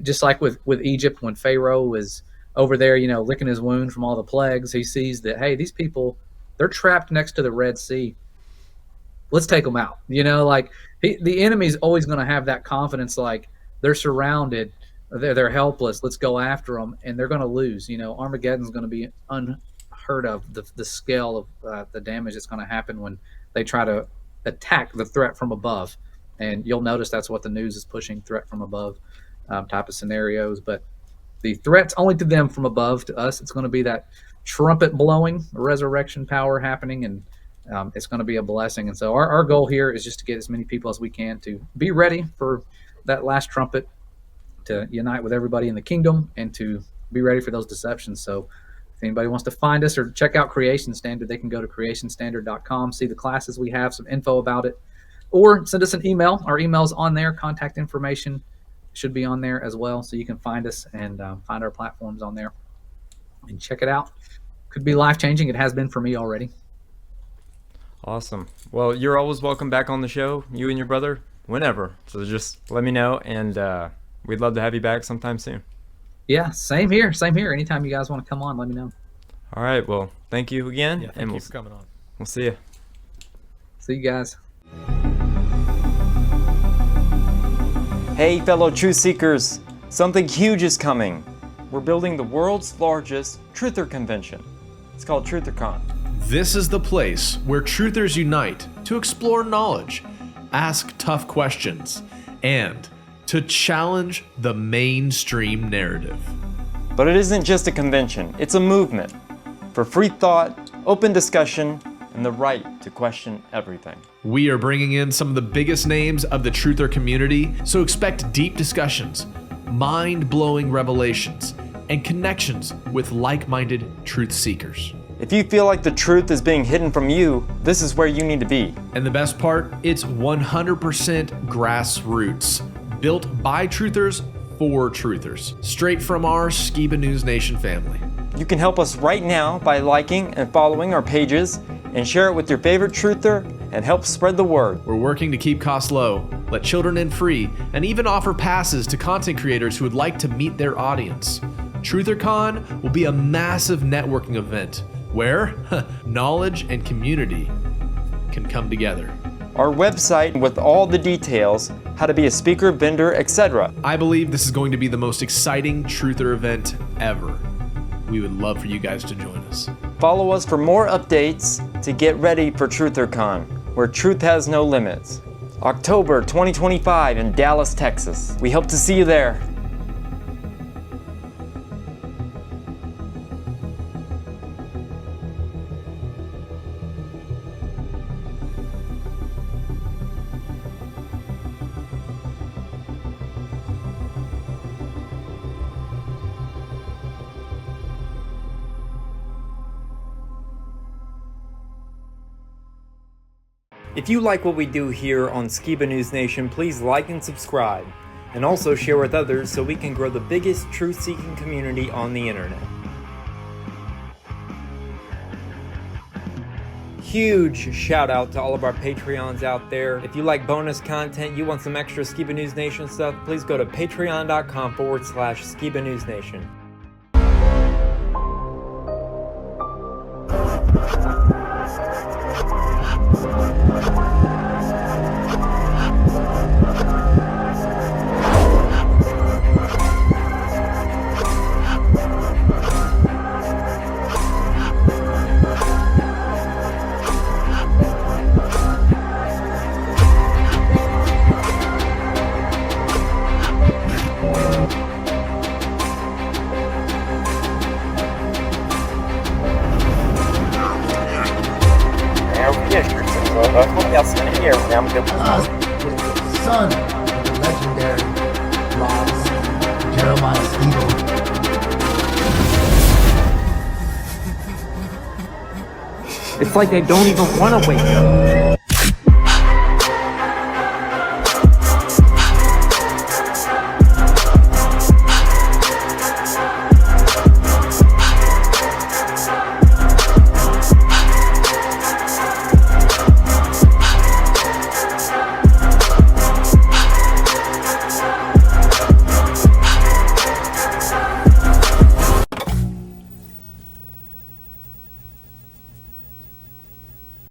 just like with Egypt, when Pharaoh was over there, licking his wound from all the plagues, he sees that, hey, these people, they're trapped next to the Red Sea. Let's take them out. The enemy's always going to have that confidence, like they're surrounded, they're helpless. Let's go after them, and they're going to lose. Armageddon's going to be unheard of, the scale of the damage that's going to happen when they try to attack the threat from above. And you'll notice that's what the news is pushing, threat from above type of scenarios. But the threat's only to them from above. To us, it's going to be that trumpet blowing, resurrection power happening, and it's going to be a blessing. And so our goal here is just to get as many people as we can to be ready for that last trumpet, to unite with everybody in the kingdom, and to be ready for those deceptions. So if anybody wants to find us or check out Creation Standard, they can go to creationstandard.com, see the classes we have, some info about it, or send us an email. Our email's on there. Contact information should be on there as well, so you can find us and find our platforms on there and check it out. Could be life-changing. It has been for me already. Awesome. Well, you're always welcome back on the show, you and your brother, whenever. So just let me know, and we'd love to have you back sometime soon. Yeah, same here. Anytime you guys want to come on, let me know. All right. Well, thank you again. Yeah, thank you for coming on. We'll see you. See you guys. Hey, fellow truth seekers. Something huge is coming. we're building the world's largest truther convention. It's called TrutherCon. This is the place where truthers unite to explore knowledge, ask tough questions, and to challenge the mainstream narrative. But it isn't just a convention, it's a movement for free thought, open discussion, and the right to question everything. We are bringing in some of the biggest names of the truther community, so expect deep discussions, mind-blowing revelations, and connections with like-minded truth seekers. If you feel like the truth is being hidden from you, this is where you need to be. And the best part, it's 100% grassroots, built by truthers for truthers, straight from our Skiba News Nation family. You can help us right now by liking and following our pages and share it with your favorite truther and help spread the word. We're working to keep costs low, let children in free, and even offer passes to content creators who would like to meet their audience. TrutherCon will be a massive networking event where knowledge and community can come together. Our website with all the details, how to be a speaker, vendor, etc. I believe this is going to be the most exciting truther event ever. We would love for you guys to join us. Follow us for more updates to get ready for TrutherCon, where truth has no limits. October 2025 in Dallas, Texas. We hope to see you there. If you like what we do here on Skiba News Nation, please like and subscribe, and also share with others so we can grow the biggest truth-seeking community on the internet. Huge shout out to all of our Patreons out there. If you like bonus content, you want some extra Skiba News Nation stuff, please go to patreon.com/Skiba News Nation. Son of the legendary Rob Jeremiah Skiba. It's like I don't even want to wake up.